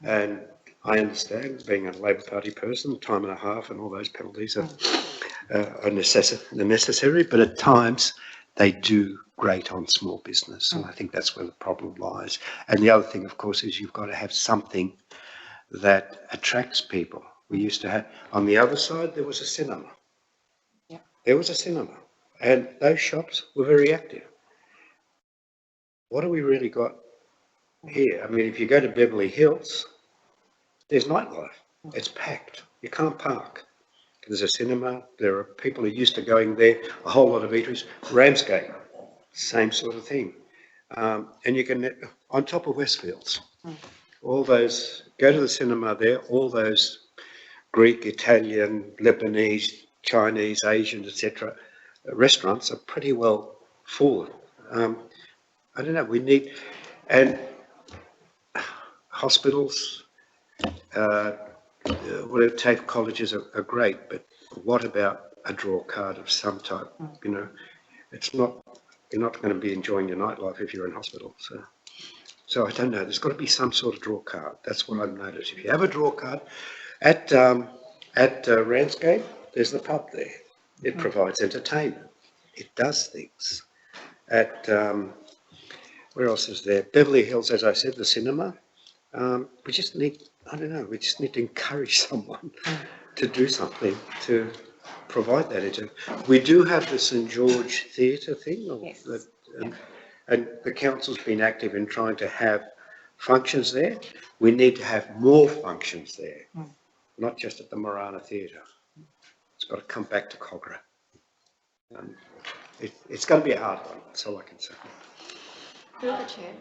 And I understand, being a Labor Party person, time and a half and all those penalties are necessary, but at times they do grate on small business. And I think that's where the problem lies. And the other thing, of course, is you've got to have something that attracts people. We used to have, on the other side, there was a cinema. There was a cinema. And those shops were very active. What have we really got here? I mean, if you go to Beverly Hills, there's nightlife. It's packed. You can't park. There's a cinema. There are people who are used to going there, a whole lot of eateries. Ramsgate, same sort of thing. And you can, on top of Westfields, all those, go to the cinema there, all those Greek, Italian, Lebanese, Chinese, Asian, etc. restaurants are pretty well full. I don't know, we need, and hospitals, whatever, TAFE colleges are great, but what about a draw card of some type? You know, it's not, you're not going to be enjoying your nightlife if you're in hospital. So I don't know, there's got to be some sort of draw card. That's what I've noticed. If you have a draw card, at Ramsgate, there's the pub there. It provides entertainment. It does things. At, where else is there? Beverly Hills, as I said, the cinema. We just need, I don't know, we just need to encourage someone to do something to provide that. We do have the St George Theatre thing. Yes. And the council's been active in trying to have functions there. We need to have more functions there, not just at the Marana Theatre. It's got to come back to Cogra. It's going to be a hard one, that's all I can say. Through the chair.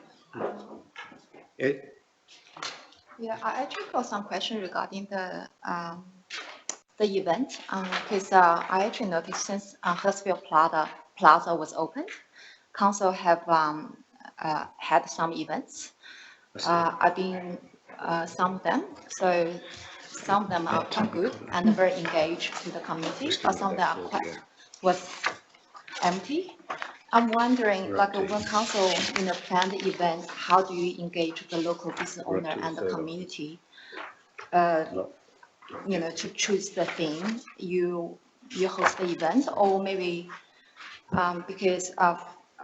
I actually got some question regarding the event, because I actually noticed since Hurstville Plaza was opened, council have had some events. I've been some of them, so some of them are quite good and very engaged to the community, but some of them are quite was empty. I'm wondering, like when council plan the event, how do you engage the local business owner and the community? To choose the theme you host the event, or maybe because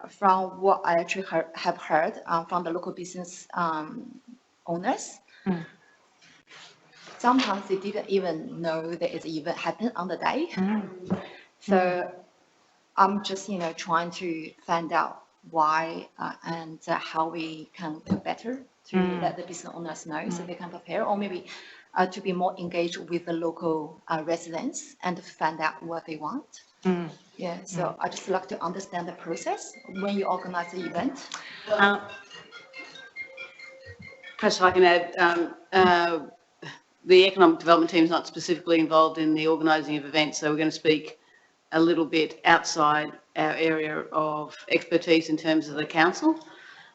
from what I actually have heard from the local business owners, sometimes they didn't even know there is an event happen on the day. So I'm just, trying to find out why and how we can do better to let the business owners know so they can prepare, or maybe to be more engaged with the local residents and to find out what they want. Yeah, so I just like to understand the process when you organize the event. Perhaps if I can add, the economic development team is not specifically involved in the organising of events, so we're going to speak a little bit outside our area of expertise in terms of the council.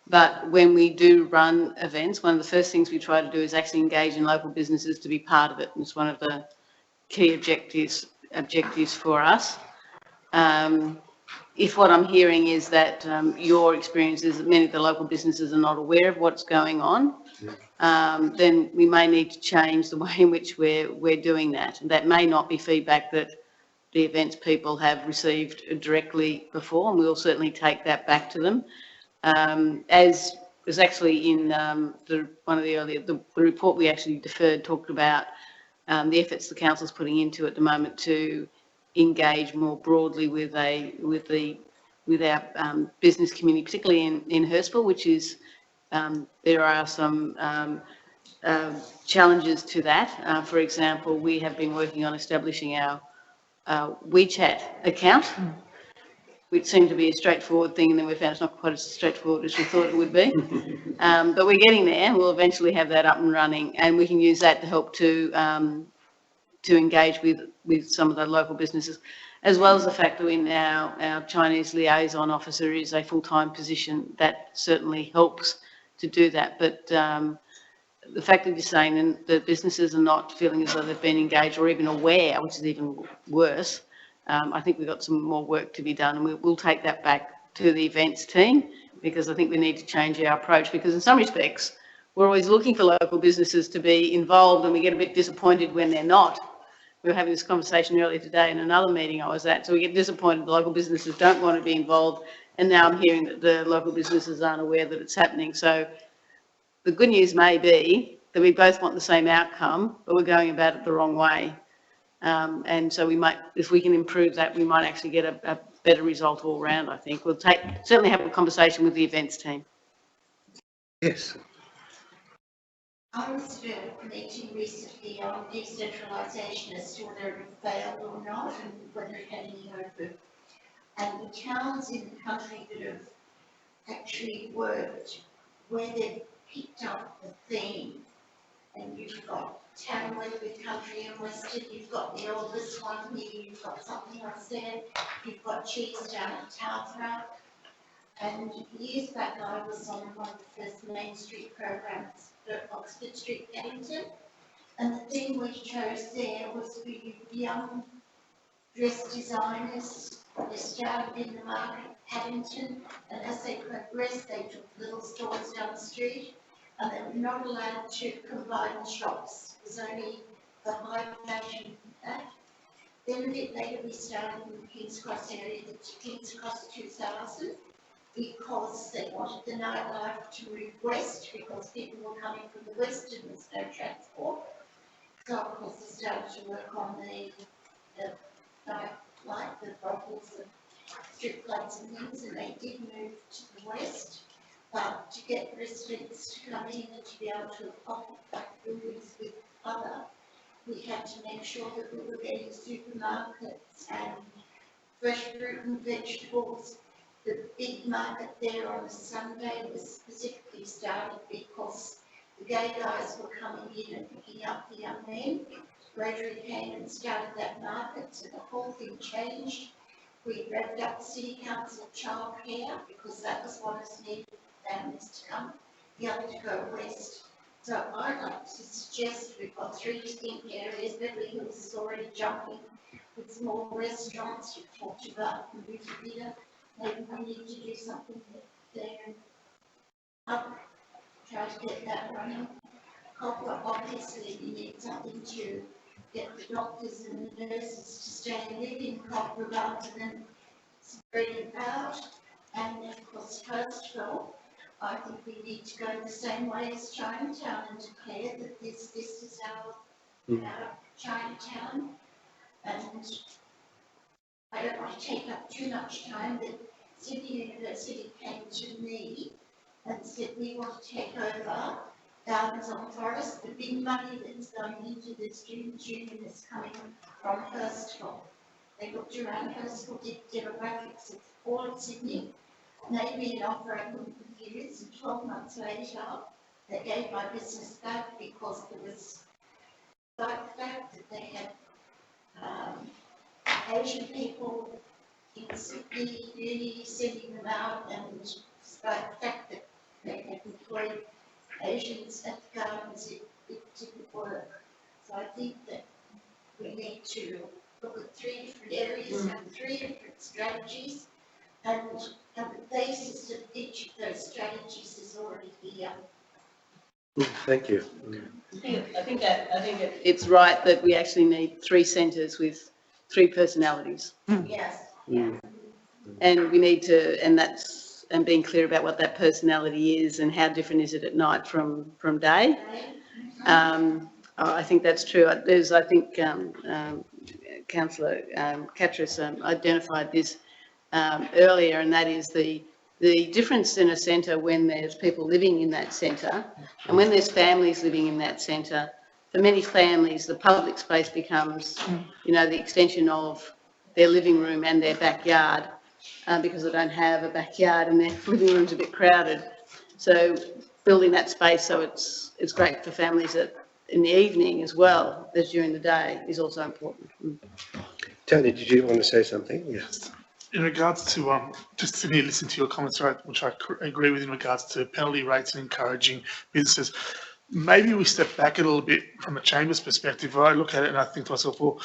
But when we do run events, one of the first things we try to do is actually engage in local businesses to be part of it. And it's one of the key objectives for us. If what I'm hearing is that your experience is that many of the local businesses are not aware of what's going on, then we may need to change the way in which we're doing that. And that may not be feedback that the events people have received directly before, and we'll certainly take that back to them. As was actually in the report we actually deferred talked about the efforts the council's putting into at the moment to engage more broadly with our business community, particularly in Hurstville, which is there are some challenges to that. For example, we have been working on establishing our WeChat account, which seemed to be a straightforward thing, and then we found it's not quite as straightforward as we thought it would be. But we're getting there. We'll eventually have that up and running, and we can use that to help to engage with some of the local businesses, as well as the fact that our Chinese liaison officer is a full-time position. That certainly helps to do that. But the fact that you're saying that businesses are not feeling as though they've been engaged or even aware, which is even worse, I think we've got some more work to be done, and we'll take that back to the events team, because I think we need to change our approach, because in some respects, we're always looking for local businesses to be involved, and we get a bit disappointed when they're not. We were having this conversation earlier today in another meeting I was at, so we get disappointed the local businesses don't want to be involved, and now I'm hearing that the local businesses aren't aware that it's happening. So the good news may be that we both want the same outcome, but we're going about it the wrong way. And so we might, if we can improve that, we might actually get a better result all round, I think. We'll certainly have a conversation with the events team. Yes. I was at a meeting recently on decentralisation as to whether it failed or not and whether it had any hope. And the towns in the country that have actually worked, where they've picked up the theme, and you've got Tamworth with Country and Western, you've got the oldest one here, you've got something else there, you've got Cheese down at Townsville. And years back I was on one of the first Main Street programs at Oxford Street, Paddington, and the theme we chose there was for young dress designers. They started in the market at Paddington, and as they progressed they took little stores down the street, and they were not allowed to combine shops. It was only the high fashion that. Then a bit later we started in the King's Cross area, the King's Cross 2000, because they wanted the nightlife to move west, because people were coming from the west and there was no transport. So of course they started to work on the nightlife, the brothels, the strip clubs and things, and they did move to the west. But to get residents to come in and to be able to occupy buildings with other, we had to make sure that we were getting supermarkets and fresh fruit and vegetables. The big market there on a Sunday was specifically started because the gay guys were coming in and picking up the young men. Rotary came and started that market, so the whole thing changed. We revved up the City Council childcare because that was what is needed for families to come, the other to go west. So I'd like to suggest we've got 3 distinct areas. Beverly Hills is already jumping with small restaurants. You've talked about the movie theatre. Maybe we need to do something there. Try to get that running. Copper, obviously, we need something to get the doctors and the nurses to stay and live in Copper rather than spreading out. And of course, Hurstville, I think we need to go the same way as Chinatown and declare that this is our Chinatown. And I don't want to take up too much time, but Sydney University came to me and said, we want to take over Gardens on Forest. The big money that's going into the student union is coming from Hurstville. They looked around, Hurstville did demographics of all of Sydney. Made me an offer I couldn't refuse, and 12 months later, they gave my business back because there was the fact that they had Asian people in Sydney, uni, sending them out, and despite the fact that they had employed Asians at the gardens, it didn't work. So I think that we need to look at 3 different areas and 3 different strategies, and the basis of each of those strategies is already here. Thank you. I think it's right that we actually need 3 centres with 3 personalities. Yes. And we need to, and being clear about what that personality is and how different is it at night from day. I think that's true. There's, I think, Councillor Catras identified this earlier, and that is the difference in a centre when there's people living in that centre and when there's families living in that centre. For many families, the public space becomes, the extension of their living room and their backyard, because they don't have a backyard and their living room's a bit crowded. So building that space so it's great for families in the evening as well as during the day is also important. Tony, did you want to say something? Yes. In regards to, just sitting here listening to your comments, right, which I agree with in regards to penalty rates and encouraging businesses, maybe we step back a little bit from a Chamber's perspective. I look at it and I think to myself, well,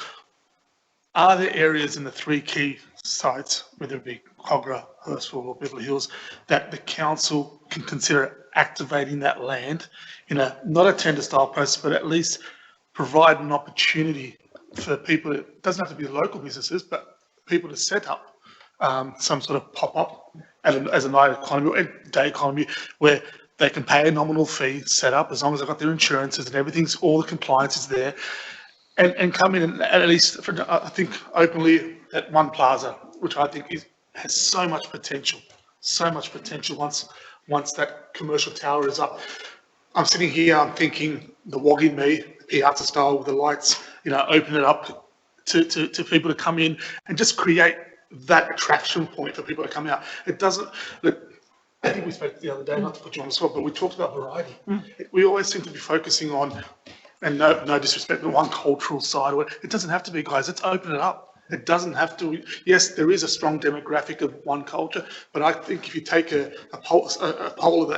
are there areas in the 3 key sites, whether it be Kogarah, Hurstville or Beverly Hills, that the council can consider activating that land in not a tender style process, but at least provide an opportunity for people, it doesn't have to be local businesses, but people to set up some sort of pop-up as a night economy or day economy where they can pay a nominal fee, set up, as long as they've got their insurances and everything's, all the compliance is there, and come in and at least, I think, openly at One Plaza, which I think has so much potential once that commercial tower is up. I'm sitting here, I'm thinking the Waggy Me, Piazza style with the lights, open it up to people to come in and just create that attraction point for people to come out. It doesn't, look, I think we spoke the other day, not to put you on the spot, but we talked about variety. We always seem to be focusing on, and no disrespect, but one cultural side. It doesn't have to be, guys, let's open it up. It doesn't have to, yes, there is a strong demographic of one culture, but I think if you take a poll of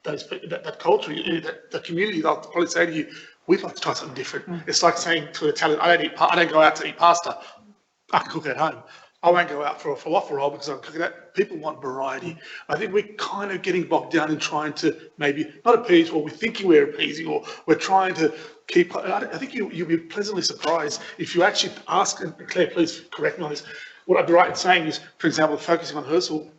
that culture, the community, they'll probably say to you, we'd like to try something different. It's like saying to an Italian, I don't go out to eat pasta. I can cook at home. I won't go out for a falafel roll because I'm cooking that. People want variety. I think we're kind of getting bogged down in trying to maybe not appease, or we're thinking we're appeasing, or we're trying to keep. I think you'll be pleasantly surprised if you actually ask, and Claire, please correct me on this. What I'd be right in saying is, for example, focusing on Hurstville,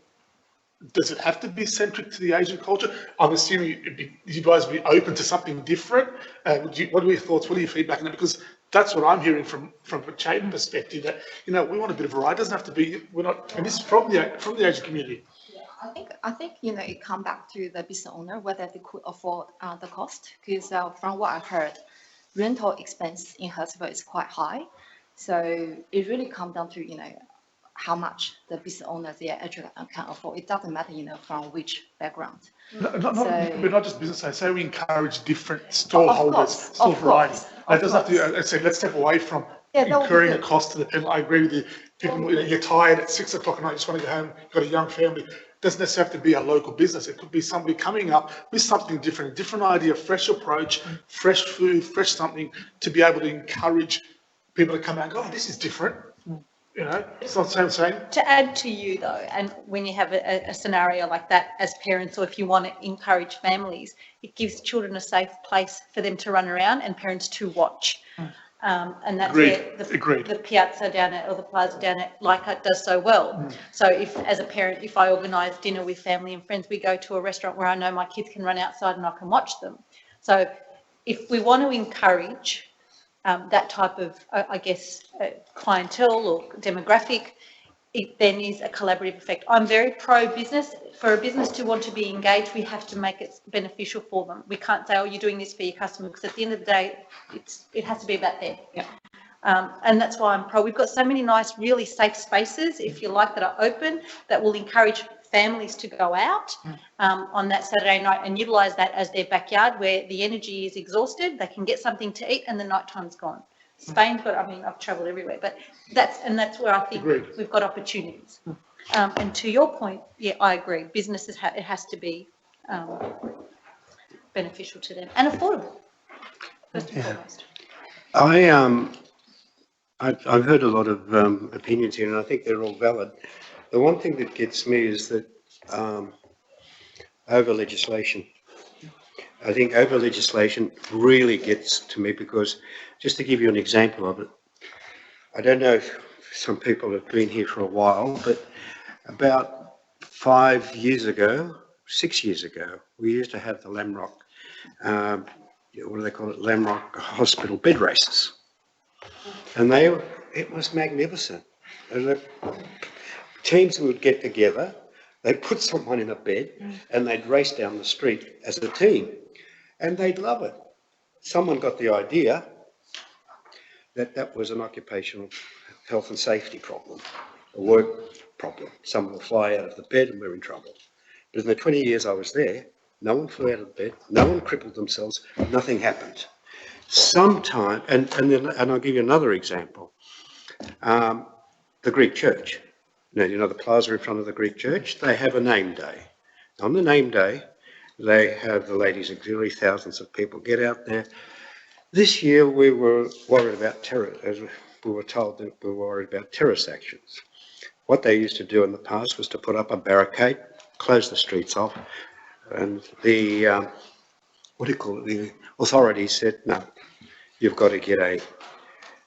does it have to be centric to the Asian culture? I'm assuming you guys would be open to something different. What are your thoughts? What are your feedback on that? Because that's what I'm hearing from a Chamber perspective, that, we want a bit of variety. It doesn't have to be, we're not, and this is from the Asian community. I think it come back to the business owner, whether they could afford the cost, because from what I heard, rental expense in Hurstville is quite high. So it really comes down to, how much the business owners actually can afford. It doesn't matter, from which background. But not just business. Say we encourage different stall holders, stall variety. It doesn't have to. Say let's step away from incurring a cost to the people. I agree with you. People, you're tired at 6 o'clock at night, you just want to go home. You've got a young family. It doesn't necessarily have to be a local business. It could be somebody coming up with something different, a different idea, fresh approach, fresh food, fresh something, to be able to encourage people to come out and go, oh, this is different. It's not the same. To add to you though, and when you have a scenario like that as parents, or if you want to encourage families, it gives children a safe place for them to run around and parents to watch. And that's where the piazza down at, or the plaza down at Leichhardt does so well. So if, as a parent, if I organise dinner with family and friends, we go to a restaurant where I know my kids can run outside and I can watch them. So if we want to encourage that type of, I guess, clientele or demographic, it then is a collaborative effect. I'm very pro-business. For a business to want to be engaged, we have to make it beneficial for them. We can't say, oh, you're doing this for your customer, because at the end of the day, it has to be about them. Yeah. And that's why I'm pro. We've got so many nice, really safe spaces, if you like, that are open, that will encourage families to go out on that Saturday night and utilise that as their backyard, where the energy is exhausted, they can get something to eat and the night time's gone. Spain's got, I mean, I've travelled everywhere, but that's where I think we've got opportunities. And to your point, yeah, I agree. Businesses, it has to be beneficial to them and affordable, first and foremost. I've heard a lot of opinions here, and I think they're all valid. The one thing that gets me is that over legislation. I think over legislation really gets to me, because just to give you an example of it, I don't know if some people have been here for a while, but about 5 years ago, 6 years ago, we used to have the Lamrock, what do they call it, Lamrock Hospital bed races. And it was magnificent. And the teams would get together, they'd put someone in a bed and they'd race down the street as a team, and they'd love it. Someone got the idea that that was an occupational health and safety problem, a work problem. Someone will fly out of the bed and we're in trouble. But in the 20 years I was there, no one flew out of bed, no one crippled themselves, nothing happened. Sometime, and I'll give you another example. The Greek church. You know the plaza in front of the Greek church? They have a name day. On the name day, they have the ladies auxiliary, thousands of people get out there. This year we were worried about terror, as we were told that we were worried about terrorist actions. What they used to do in the past was to put up a barricade, close the streets off, and the, the authorities said, no, you've got to get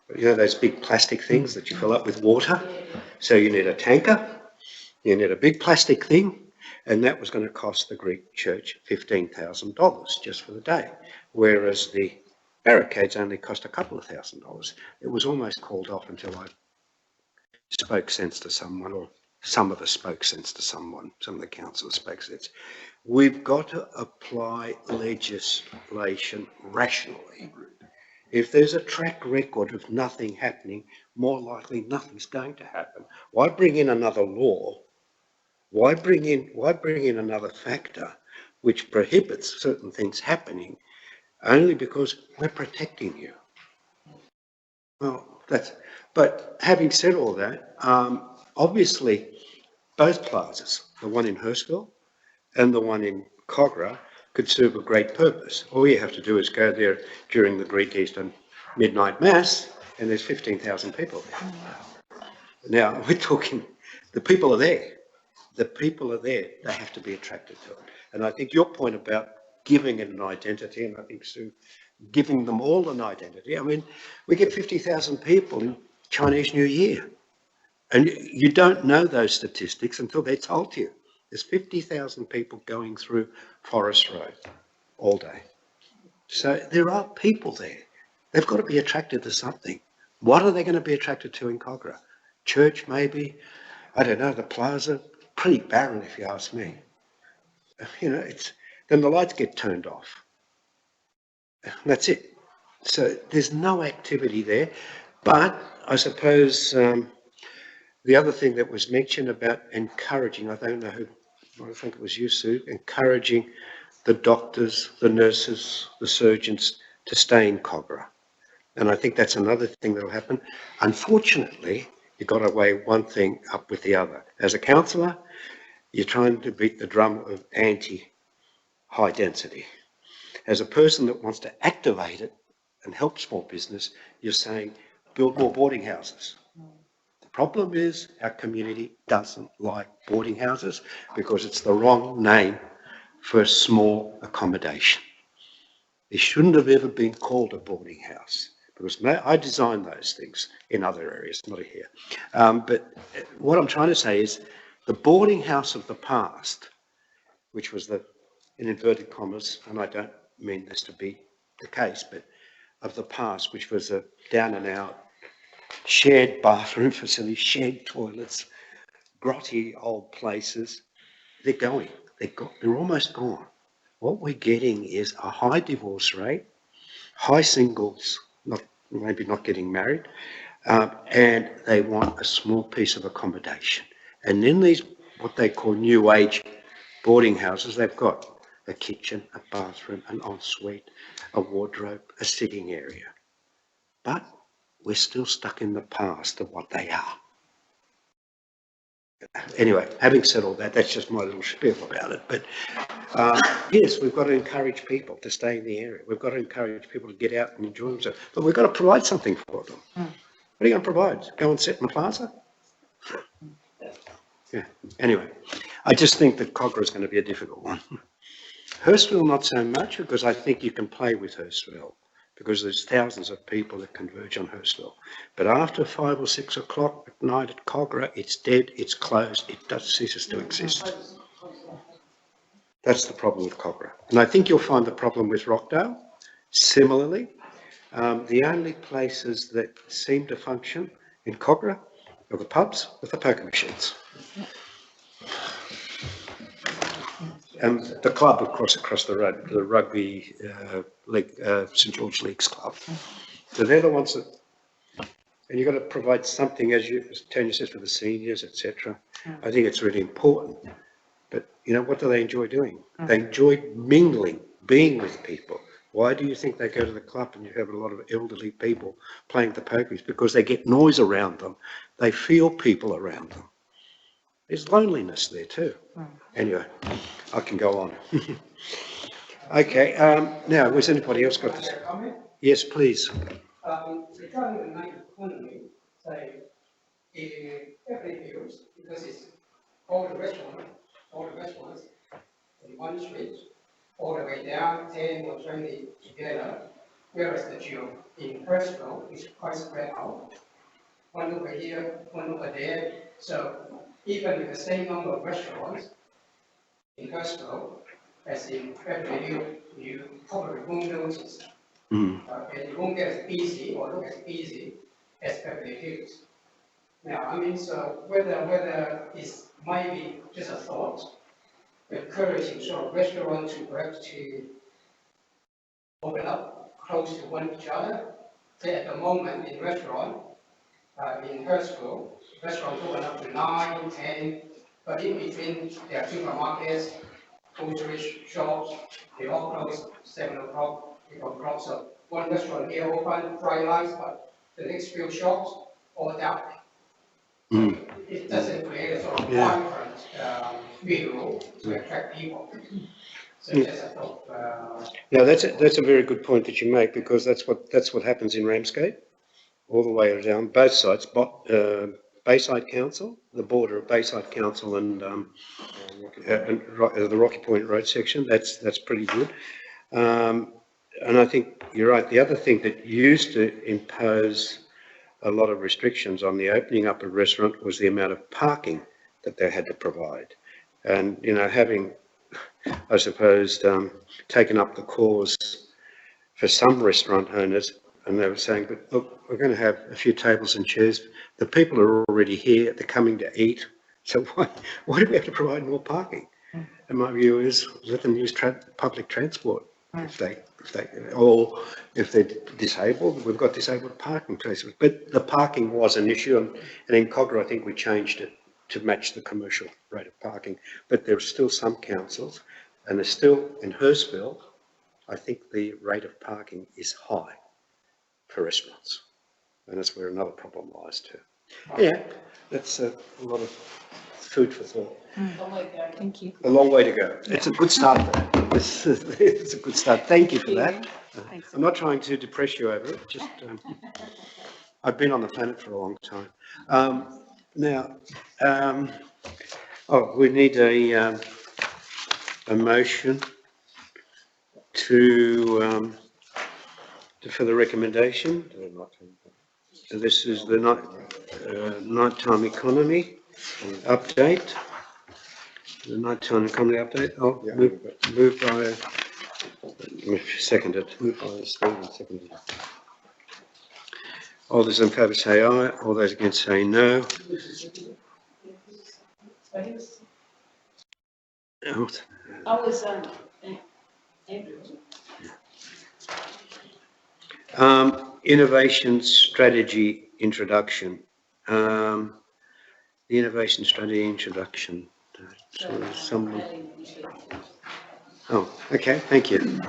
those big plastic things that you fill up with water. So you need a tanker, you need a big plastic thing, and that was going to cost the Greek church $15,000 just for the day, whereas the barricades only cost a couple of $1,000s. It was almost called off until I spoke sense to someone, or some of us spoke sense to someone, some of the councillors spoke sense. We've got to apply legislation rationally. If there's a track record of nothing happening, more likely nothing's going to happen. Why bring in another law? Why bring in another factor which prohibits certain things happening only because we're protecting you? Well, but having said all that, obviously both plazas, the one in Hurstville and the one in Kogarah, could serve a great purpose. All you have to do is go there during the Greek Eastern midnight mass and there's 15,000 people there. Now, we're talking, the people are there. The people are there. They have to be attracted to it. And I think your point about giving it an identity, and I think Sue, giving them all an identity. I mean, we get 50,000 people in Chinese New Year. And you don't know those statistics until they're told to you. There's 50,000 people going through Forest Road all day. So there are people there. They've got to be attracted to something. What are they going to be attracted to in Kogarah? Church, maybe? I don't know, the plaza? Pretty barren, if you ask me. You know, then the lights get turned off. That's it. So there's no activity there. But I suppose the other thing that was mentioned about encouraging, I don't know who, I think it was you, Sue, encouraging the doctors, the nurses, the surgeons to stay in Kogarah. And I think that's another thing that will happen. Unfortunately, you got to weigh one thing up with the other. As a councillor, you're trying to beat the drum of anti-high density. As a person that wants to activate it and help small business, you're saying build more boarding houses. The problem is our community doesn't like boarding houses because it's the wrong name for a small accommodation. It shouldn't have ever been called a boarding house because I designed those things in other areas, not here. But what I'm trying to say is the boarding house of the past, which was the, in inverted commas, and I don't mean this to be the case, but of the past, which was a down and out shared bathroom facility, shared toilets, grotty old places, they're going. They're almost gone. What we're getting is a high divorce rate, high singles, maybe not getting married, and they want a small piece of accommodation. And in these, what they call new age boarding houses, they've got a kitchen, a bathroom, an ensuite, a wardrobe, a sitting area. But we're still stuck in the past of what they are. Anyway, having said all that, that's just my little spiel about it. But yes, we've got to encourage people to stay in the area. We've got to encourage people to get out and enjoy themselves. But we've got to provide something for them. What are you going to provide? Go and sit in the plaza? Yeah. Anyway, I just think that Cogra is going to be a difficult one. Hurstville, not so much, because I think you can play with Hurstville, because there's thousands of people that converge on Hurstville. But after 5 or 6 o'clock at night at Cogra, it's dead, it's closed, it ceases to exist. That's the problem with Cogra. And I think you'll find the problem with Rockdale. Similarly, the only places that seem to function in Cogra are the pubs with the poker machines. And the club across the road, the rugby league, St George Leagues Club. So they're the ones that, and you've got to provide something, as Tanya says, for the seniors, etc. I think it's really important. But, you know, what do they enjoy doing? They enjoy mingling, being with people. Why do you think they go to the club and you have a lot of elderly people playing the pokies? Because they get noise around them. They feel people around them. There's loneliness there too. Anyway, I can go on. Okay, now, has anybody else got this? Yes, please. Regarding the night economy, say, in Beverly Hills, because it's all the restaurants in one street, all the way down 10 or 20 together, whereas the geo in Hurstville is quite spread out. One over here, one over there. So even with the same number of restaurants in Hurstville as in Beverly Hills, you probably won't notice. And it won't get as busy or look as busy as Beverly Hills. Now, I mean, so whether it's might be just a thought, encouraging sort of restaurants to perhaps to open up close to one each other. Say at the moment in restaurant, in Hurstville, restaurants open up to 9, 10, but in between there are supermarkets, grocery shops, they all close 7 o'clock, 8 o'clock. So one restaurant here open, bright lights, but the next few shops all dark. So it doesn't create a sort of vibrant visual to attract people. So just a thought. Yeah, that's a very good point that you make, because that's what happens in Ramsgate, all the way down both sides. Bayside Council, the border of Bayside Council and the Rocky Point Road section. That's pretty good. And I think you're right. The other thing that used to impose a lot of restrictions on the opening up of a restaurant was the amount of parking that they had to provide. And, you know, having, I suppose, taken up the cause for some restaurant owners, and they were saying, but look, we're going to have a few tables and chairs. The people are already here, they're coming to eat. So why do we have to provide more parking? And my view is, let them use public transport. If they're disabled, we've got disabled parking places. But the parking was an issue, and in Cogra, I think we changed it to match the commercial rate of parking. But there are still some councils, and there's still, in Hurstville, I think the rate of parking is high for restaurants. And that's where another problem lies too. Yeah, that's a lot of food for thought. Thank you. A long way to go. It's a good start. It's a good start. Thank you for that. I'm not trying to depress you over it. Just I've been on the planet for a long time. We need a motion for the recommendation. This is the nighttime economy update. The nighttime economy update. Moved by, seconded. Moved by Stephen, seconded. All those in favour say aye, all those against say no. Oh, I was, Andrew. Innovation strategy introduction. The innovation strategy introduction. So someone. Oh, okay, thank you.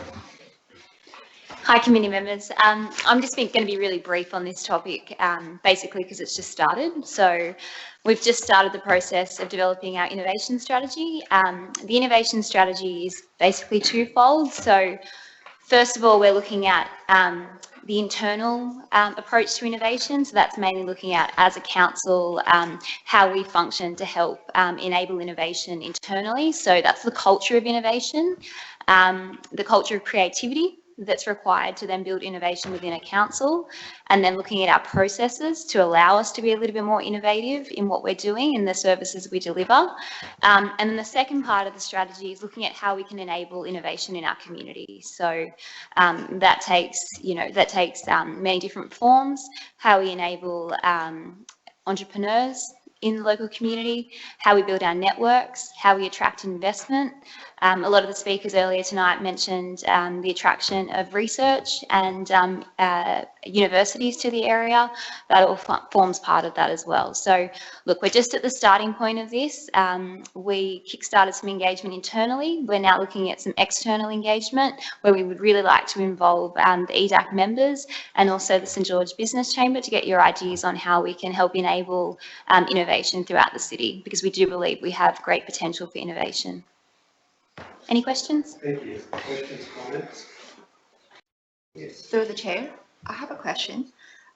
Hi, committee members. I'm just going to be really brief on this topic, basically because it's just started. So we've just started the process of developing our innovation strategy. The innovation strategy is basically twofold. So first of all, we're looking at the internal approach to innovation. So that's mainly looking at, as a council, how we function to help enable innovation internally. So that's the culture of innovation, the culture of creativity that's required to then build innovation within a council, and then looking at our processes to allow us to be a little bit more innovative in what we're doing and the services we deliver. And then the second part of the strategy is looking at how we can enable innovation in our community. So that takes many different forms, how we enable entrepreneurs in the local community, how we build our networks, how we attract investment. A lot of the speakers earlier tonight mentioned the attraction of research and universities to the area. That all forms part of that as well. So look, we're just at the starting point of this. We kickstarted some engagement internally. We're now looking at some external engagement where we would really like to involve the EDAC members and also the St George Business Chamber to get your ideas on how we can help enable innovation throughout the city, because we do believe we have great potential for innovation. Any questions? Thank you. Questions, comments? Yes. Through the chair, I have a question.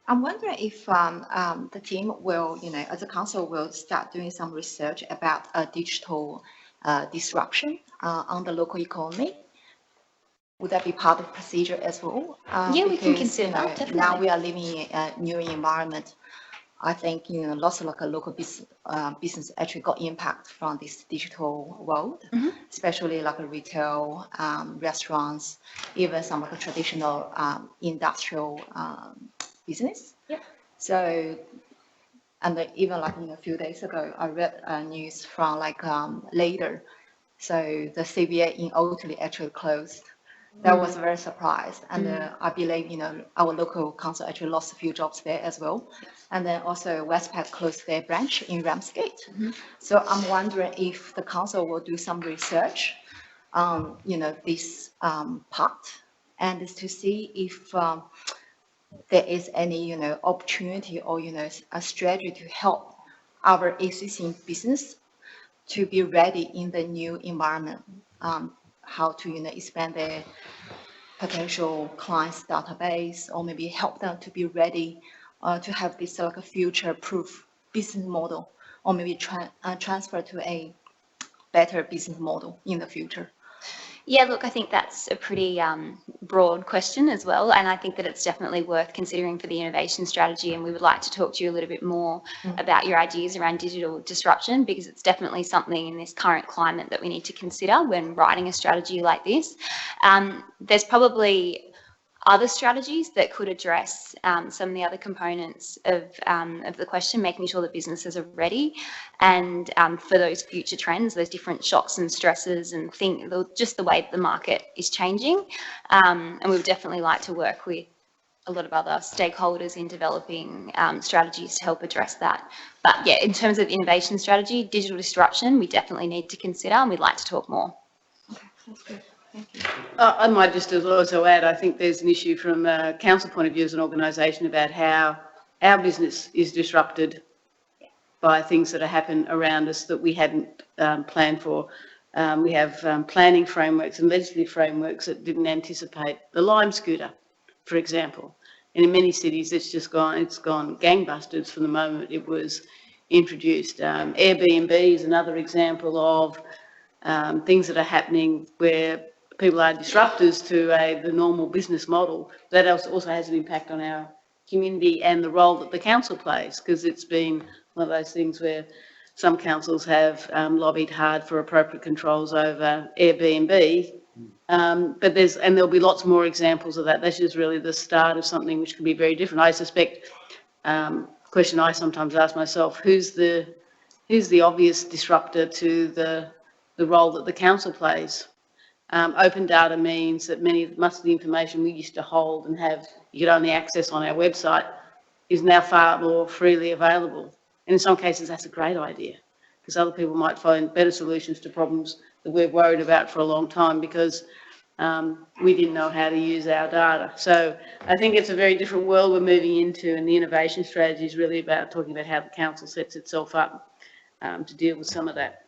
I'm wondering if the team will, as a council, will start doing some research about a digital disruption on the local economy. Would that be part of the procedure as well? Yeah, we can consider that, definitely. Now we are living in a new environment. I think lots of local business actually got impact from this digital world, especially like retail, restaurants, even some of the traditional industrial business. Yep. So, and even a few days ago, I read news from later. So the CBA in Oatley actually closed. That was very surprised, and I believe our local council actually lost a few jobs there as well. And then also Westpac closed their branch in Ramsgate. So I'm wondering if the council will do some research on this part, and is to see if there is any opportunity or a strategy to help our existing business to be ready in the new environment. How to expand their potential clients database, or maybe help them to be ready to have this a future-proof business model, or maybe transfer to a better business model in the future. Yeah, look, I think that's a pretty broad question as well, and I think that it's definitely worth considering for the innovation strategy, and we would like to talk to you a little bit more about your ideas around digital disruption, because it's definitely something in this current climate that we need to consider when writing a strategy like this. There's probably other strategies that could address some of the other components of the question, making sure that businesses are ready and for those future trends, those different shocks and stresses and just the way that the market is changing. And we would definitely like to work with a lot of other stakeholders in developing strategies to help address that. But yeah, in terms of innovation strategy, digital disruption, we definitely need to consider, and we'd like to talk more. Okay, that's good. Thank you. I might just also add, I think there's an issue from a council point of view as an organisation about how our business is disrupted by things that happen around us that we hadn't planned for. We have planning frameworks and legislative frameworks that didn't anticipate the Lime scooter, for example. And in many cities, it's gone gangbusters from the moment it was introduced. Airbnb is another example of things that are happening where people are disruptors to the normal business model. That also has an impact on our community and the role that the council plays, because it's been one of those things where some councils have lobbied hard for appropriate controls over Airbnb, But there'll be lots more examples of that. This is really the start of something which could be very different. I suspect, question I sometimes ask myself, who's the obvious disruptor to the role that the council plays? Open data means that much of the information we used to hold and you could only access on our website is now far more freely available. And in some cases, that's a great idea, because other people might find better solutions to problems that we've worried about for a long time because we didn't know how to use our data. So I think it's a very different world we're moving into, and the innovation strategy is really about talking about how the council sets itself up to deal with some of that.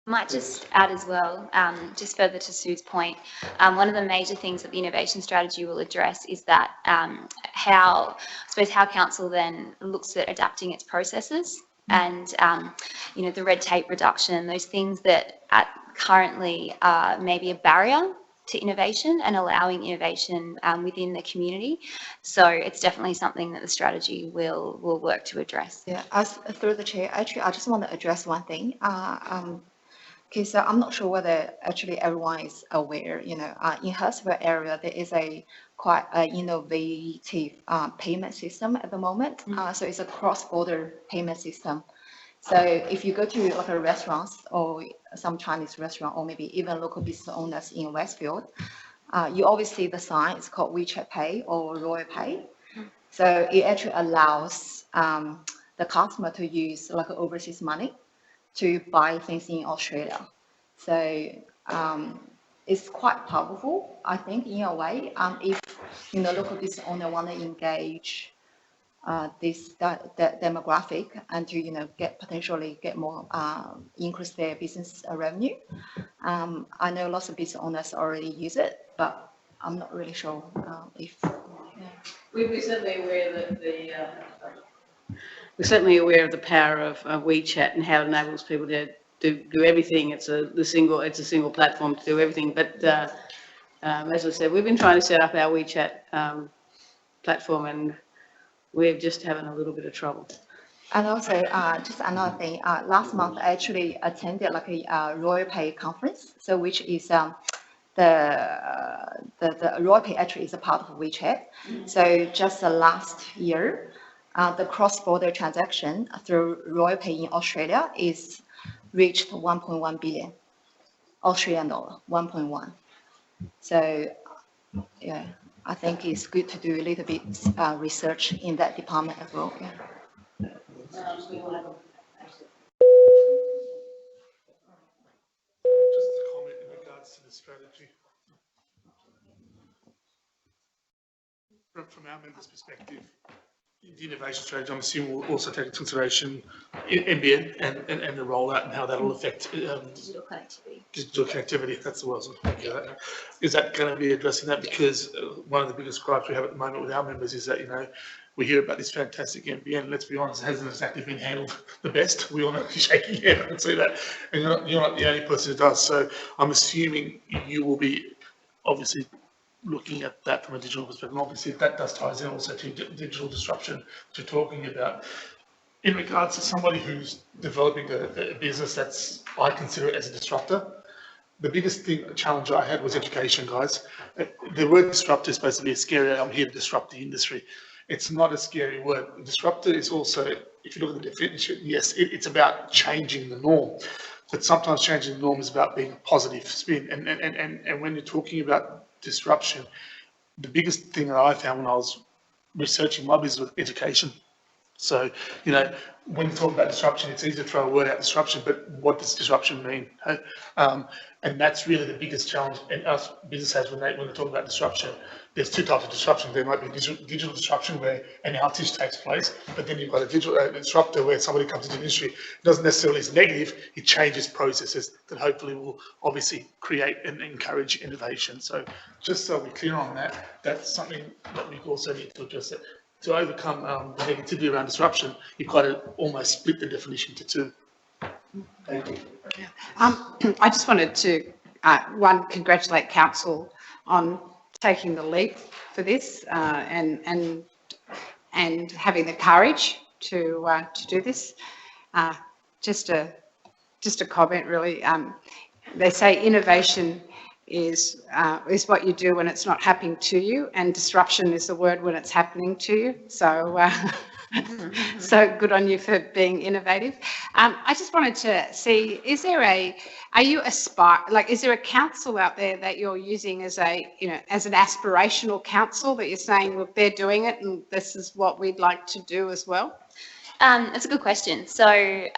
Might just add as well, just further to Sue's point, one of the major things that the innovation strategy will address is that how council then looks at adapting its processes and, the red tape reduction, those things that currently are maybe a barrier to innovation and allowing innovation within the community. So it's definitely something that the strategy will work to address. Yeah, through the chair, actually, I just want to address one thing. Okay, so I'm not sure whether actually everyone is aware, in Hurstville area, there is a quite innovative payment system at the moment. So it's a cross-border payment system. So if you go to like a restaurant or some Chinese restaurant, or maybe even local business owners in Westfield, you always see the sign, it's called WeChat Pay or Royal Pay. So it actually allows the customer to use like overseas money to buy things in Australia. So it's quite powerful, I think, in a way. If local business owner want to engage that demographic and to potentially get more increase their business revenue. I know lots of business owners already use it, but I'm not really sure if. We're certainly aware that we're certainly aware of the power of WeChat and how it enables people to do everything. It's a single platform to do everything. But as I said, we've been trying to set up our WeChat platform, and we're just having a little bit of trouble. And also, just another thing. Last month, I actually attended like a Royal Pay conference. So, which is the Royal Pay actually is a part of WeChat. So, just last year, the cross-border transaction through Royal Pay in Australia is reached 1.1 billion Australian dollar, 1.1. So, yeah, I think it's good to do a little bit research in that department as well. Yeah. Just a comment in regards to the strategy. From our members' perspective, the innovation strategy, I'm assuming, will also take into consideration NBN and the rollout and how that will affect Digital connectivity. Digital connectivity. That's the word I was thinking of. Is that going to be addressing that? Because one of the biggest gripes we have at the moment with our members is that, we hear about this fantastic NBN. Let's be honest, it hasn't exactly been handled the best. We all know you're shaking your head, I can see that. And you're not the only person who does. So I'm assuming you will be obviously looking at that from a digital perspective. And obviously that does ties in also to digital disruption that you're talking about. In regards to somebody who's developing a business that's, I consider it as a disruptor, the biggest challenge I had was education, guys. The word disruptor is supposed to be a scary, I'm here to disrupt the industry. It's not a scary word. Disruptor is also, if you look at the definition, yes, it's about changing the norm. But sometimes changing the norm is about being a positive spin. And when you're talking about disruption, the biggest thing that I found when I was researching my business was education. So, when you talk about disruption, it's easy to throw a word out, disruption, but what does disruption mean? And that's really the biggest challenge in us business has when they talk about disruption. There's two types of disruption. There might be digital disruption where an outage takes place, but then you've got a digital disruptor where somebody comes into the industry. It doesn't necessarily is negative, it changes processes that hopefully will obviously create and encourage innovation. So just so we're clear on that, that's something that we also need to address. It. To overcome the negativity around disruption, you've got to almost split the definition to two. Thank you. I just wanted to, congratulate Council on taking the leap for this and having the courage to do this. Just a comment, really. They say innovation is what you do when it's not happening to you, and disruption is the word when it's happening to you. So, so good on you for being innovative. I just wanted to see, is there is there a council out there that you're using as as an aspirational council that you're saying, look, they're doing it and this is what we'd like to do as well? That's a good question. So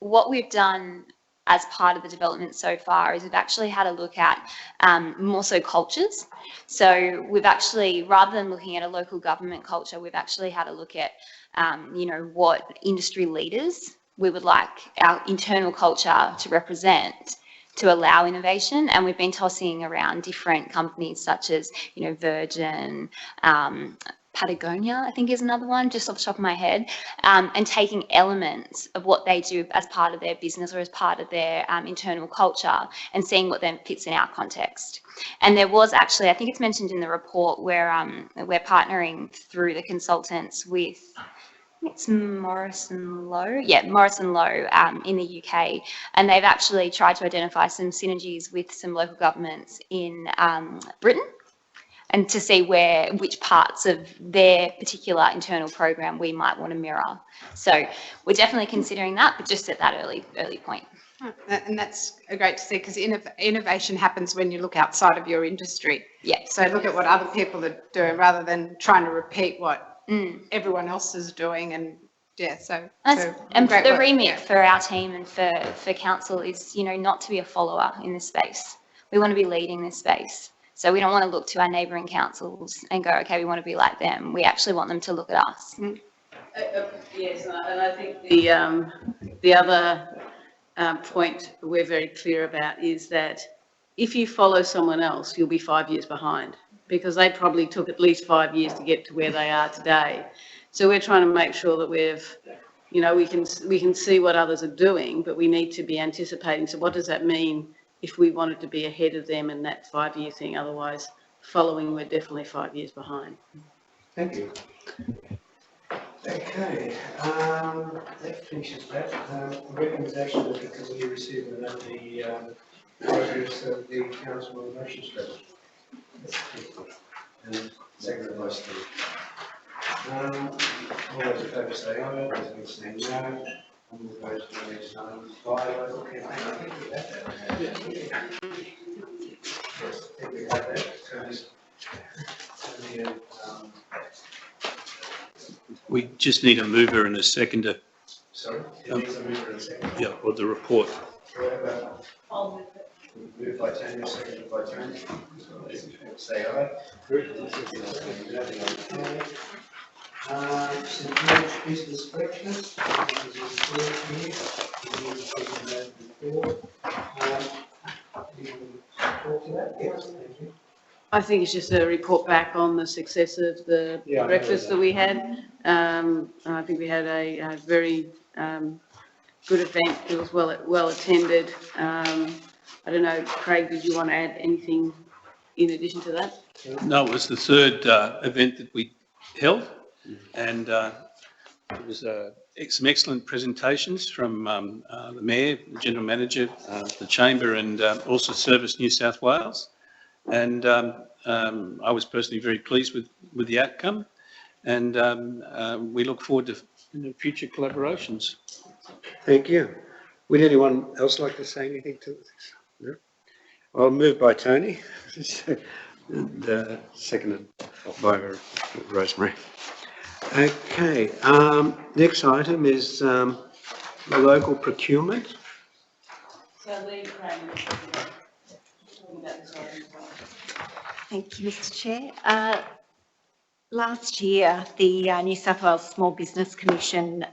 what we've done as part of the development so far is we've actually had a look at more so cultures. So we've actually, rather than looking at a local government culture, we've actually had a look at, what industry leaders we would like our internal culture to represent to allow innovation. And we've been tossing around different companies such as, Virgin, Patagonia, I think is another one, just off the top of my head, and taking elements of what they do as part of their business or as part of their internal culture and seeing what then fits in our context. And there was actually, I think it's mentioned in the report, where we're partnering through the consultants with, I think it's Morrison Lowe, Morrison Lowe in the UK, and they've actually tried to identify some synergies with some local governments in Britain, and to see which parts of their particular internal program we might want to mirror. So we're definitely considering that, but just at that early point. And that's great to see, because innovation happens when you look outside of your industry. Yeah. So look at what other people are doing rather than trying to repeat what everyone else is doing. And yeah, and the remit for our team and for council is, not to be a follower in this space. We want to be leading this space. So we don't want to look to our neighbouring councils and go, okay, we want to be like them. We actually want them to look at us. Yes, and I think the other point we're very clear about is that if you follow someone else, you'll be 5 years behind, because they probably took at least 5 years to get to where they are today. So we're trying to make sure that we can see what others are doing, but we need to be anticipating. So what does that mean if we wanted to be ahead of them in that 5-year thing? Otherwise, following, we're definitely 5 years behind. Thank you. Okay, that finishes that. Recommendation that the committee receive and note the progress of the council innovation strategy. And seconded by Steve. All those in favour say aye, those against say no. And we'll go to the next item, by local campaign. I think we have that. Yes, I think we have that. We just need a mover and a seconder. Sorry, it needs a mover and a seconder. Yeah, or the report. I'll move it. Moved by Tanya, seconded by Tony. Say aye. St George Business Breakfast. I think it's just a report back on the success of the breakfast that we had. I think we had a very good event. It was well attended. I don't know, Craig, did you want to add anything in addition to that? No, it was the third event that we held, and it was some excellent presentations from the Mayor, the General Manager, the Chamber, and also Service New South Wales. And I was personally very pleased with the outcome, and we look forward to future collaborations. Thank you. Would anyone else like to say anything to this? No? I'll move by Tony and seconded by Rosemary. Okay, next item is the local procurement. So Lee Crane. Thank you, Mr. Chair. Last year, the New South Wales Small Business Commission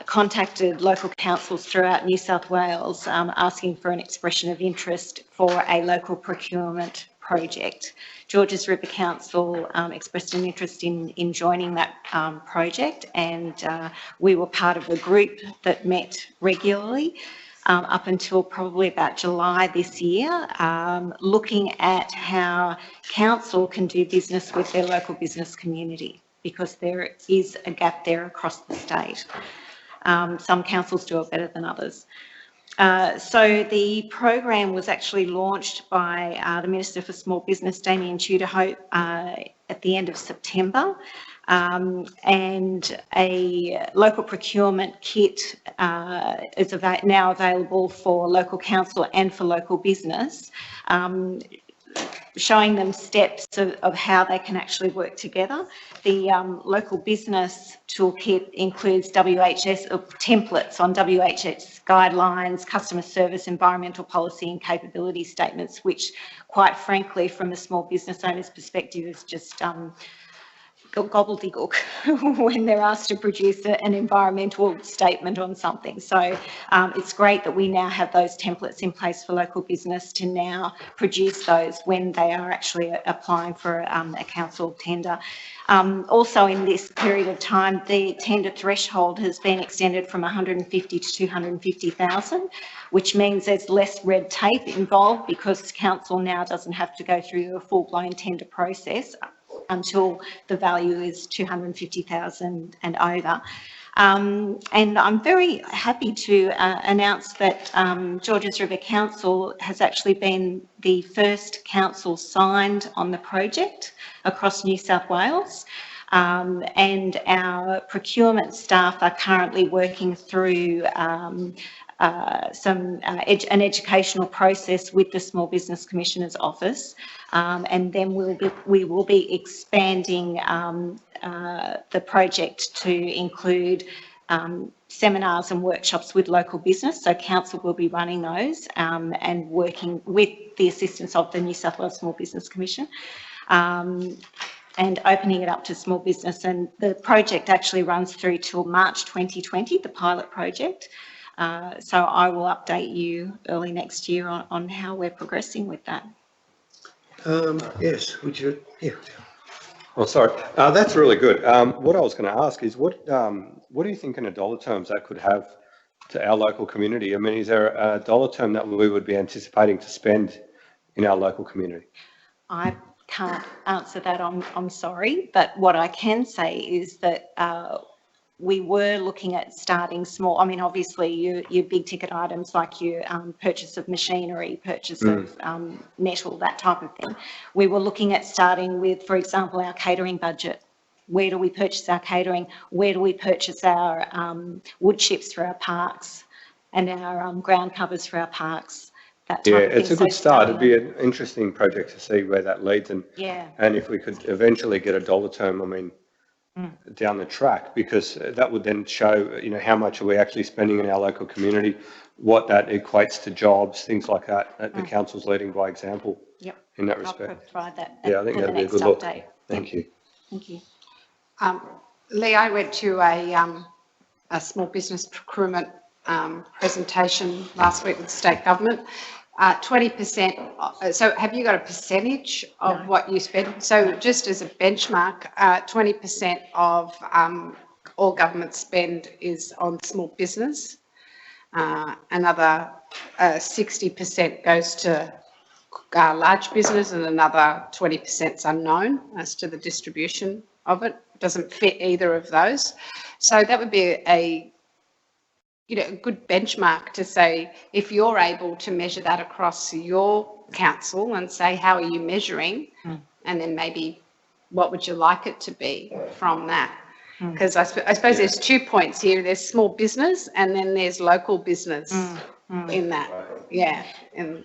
contacted local councils throughout New South Wales asking for an expression of interest for a local procurement project. Georges River Council expressed an interest in joining that project, and we were part of a group that met regularly up until probably about July this year, looking at how council can do business with their local business community, because there is a gap there across the state. Some councils do it better than others. So the program was actually launched by the Minister for Small Business, Damien Tudor-Hope, at the end of September. And a local procurement kit is now available for local council and for local business, showing them steps of how they can actually work together. The local business toolkit includes WHS templates on WHS guidelines, customer service, environmental policy and capability statements, which quite frankly, from a small business owner's perspective, is just gobbledygook when they're asked to produce an environmental statement on something. So it's great that we now have those templates in place for local business to now produce those when they are actually applying for a council tender. Also in this period of time, the tender threshold has been extended from 150 to 250,000, which means there's less red tape involved because council now doesn't have to go through a full-blown tender process until the value is 250,000 and over. And I'm very happy to announce that Georges River Council has actually been the first council signed on the project across New South Wales. And our procurement staff are currently working through an educational process with the Small Business Commissioner's Office, and then we will be expanding the project to include seminars and workshops with local business. So council will be running those and working with the assistance of the New South Wales Small Business Commission. And opening it up to small business, and the project actually runs through till March 2020, the pilot project. So I will update you early next year on how we're progressing with that. Yes, would you? Yeah. Oh, sorry. That's really good. What I was going to ask is, what do you think in dollar terms that could have to our local community? I mean, is there a dollar term that we would be anticipating to spend in our local community? I can't answer that, I'm sorry, but what I can say is that we were looking at starting small. I mean, obviously your big ticket items like your purchase of machinery, purchase of metal, that type of thing. We were looking at starting with, for example, our catering budget. Where do we purchase our catering? Where do we purchase our wood chips for our parks and our ground covers for our parks? Yeah, it's a good start. It'd be an interesting project to see where that leads, and if we could eventually get a dollar term, I mean, down the track, because that would then show, you know, how much are we actually spending in our local community, what that equates to jobs, things like that. The council's leading by example. Yep. In that respect. I'll provide that. Yeah, I think that'd be a good look. Thank you. Thank you. Lee, I went to a small business procurement presentation last week with the state government. 20%, so have you got a percentage of what you spend? So just as a benchmark, 20% of all government spend is on small business. Another 60% goes to large business, and another 20% is unknown as to the distribution of it. It doesn't fit either of those. So that would be a good benchmark to say, if you're able to measure that across your council and say, how are you measuring? And then maybe what would you like it to be from that? Because I suppose there's 2 points here. There's small business and then there's local business in that. Yeah. And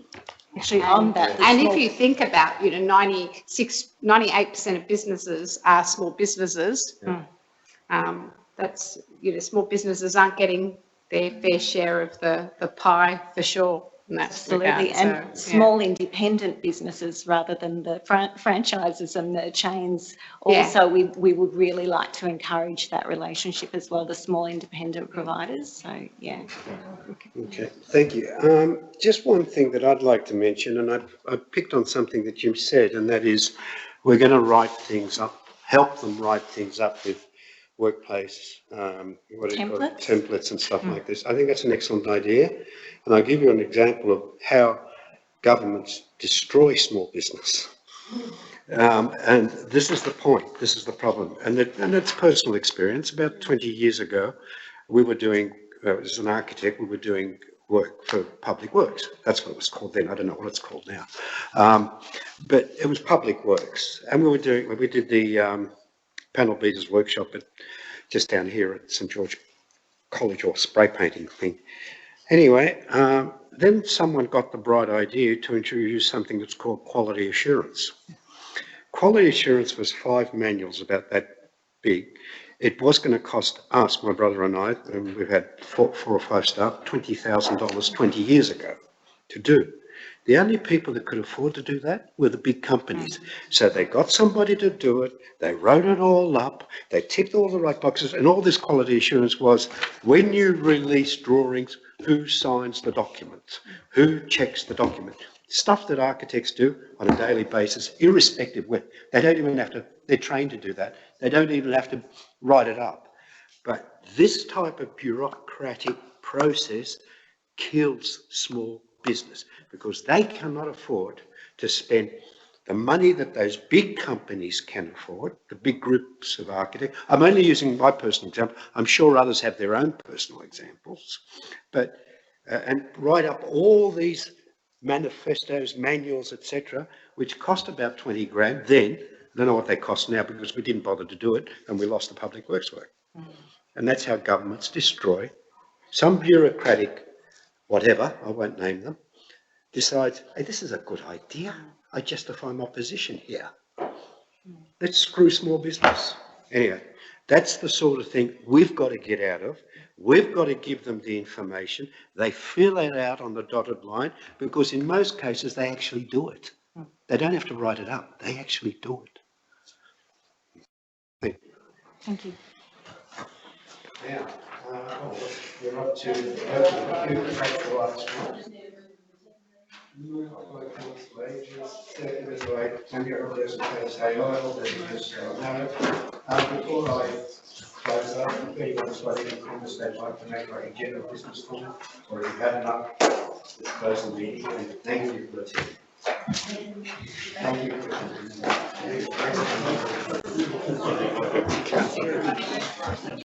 actually on that. And if you think about, 98% of businesses are small businesses. That's, small businesses aren't getting their fair share of the pie for sure. Absolutely, and small independent businesses rather than the franchises and the chains. Also, we would really like to encourage that relationship as well, the small independent providers. So, yeah. Okay, thank you. Just one thing that I'd like to mention, and I picked on something that you said, and that is we're going to write things up, help them write things up with workplace templates and stuff like this. I think that's an excellent idea, and I'll give you an example of how governments destroy small business. And this is the point, this is the problem, and it's personal experience. About 20 years ago, we were doing, as an architect, we were doing work for Public Works. That's what it was called then. I don't know what it's called now. But it was Public Works. And we did the panel beaters workshop just down here at St George College, or spray painting thing. Anyway, then someone got the bright idea to introduce something that's called quality assurance. Quality assurance was 5 manuals about that big. It was going to cost us, my brother and I, and we've had 4 or 5 staff, $20,000 20 years ago to do. The only people that could afford to do that were the big companies. So they got somebody to do it, they wrote it all up, they ticked all the right boxes, and all this quality assurance was, when you release drawings, who signs the document? Who checks the document? Stuff that architects do on a daily basis, irrespective of, they don't even have to, they're trained to do that. They don't even have to write it up. But this type of bureaucratic process kills small business because they cannot afford to spend the money that those big companies can afford, the big groups of architects. I'm only using my personal example. I'm sure others have their own personal examples, but and write up all these manifestos, manuals, etc., which cost about 20 grand then. I don't know what they cost now because we didn't bother to do it and we lost the Public Works work. And that's how governments destroy. Some bureaucratic, whatever, I won't name them, decides, hey, this is a good idea. I justify my position here. Let's screw small business. Anyway, that's the sort of thing we've got to get out of. We've got to give them the information. They fill it out on the dotted line because in most cases they actually do it. They don't have to write it up. They actually do it. Thank you. Now, we're up to computer factual Before I close up, if anyone's got any comments they'd like to make, like a general business comment, or if you've had enough, let's close the meeting, and thank you for attending. Thank you.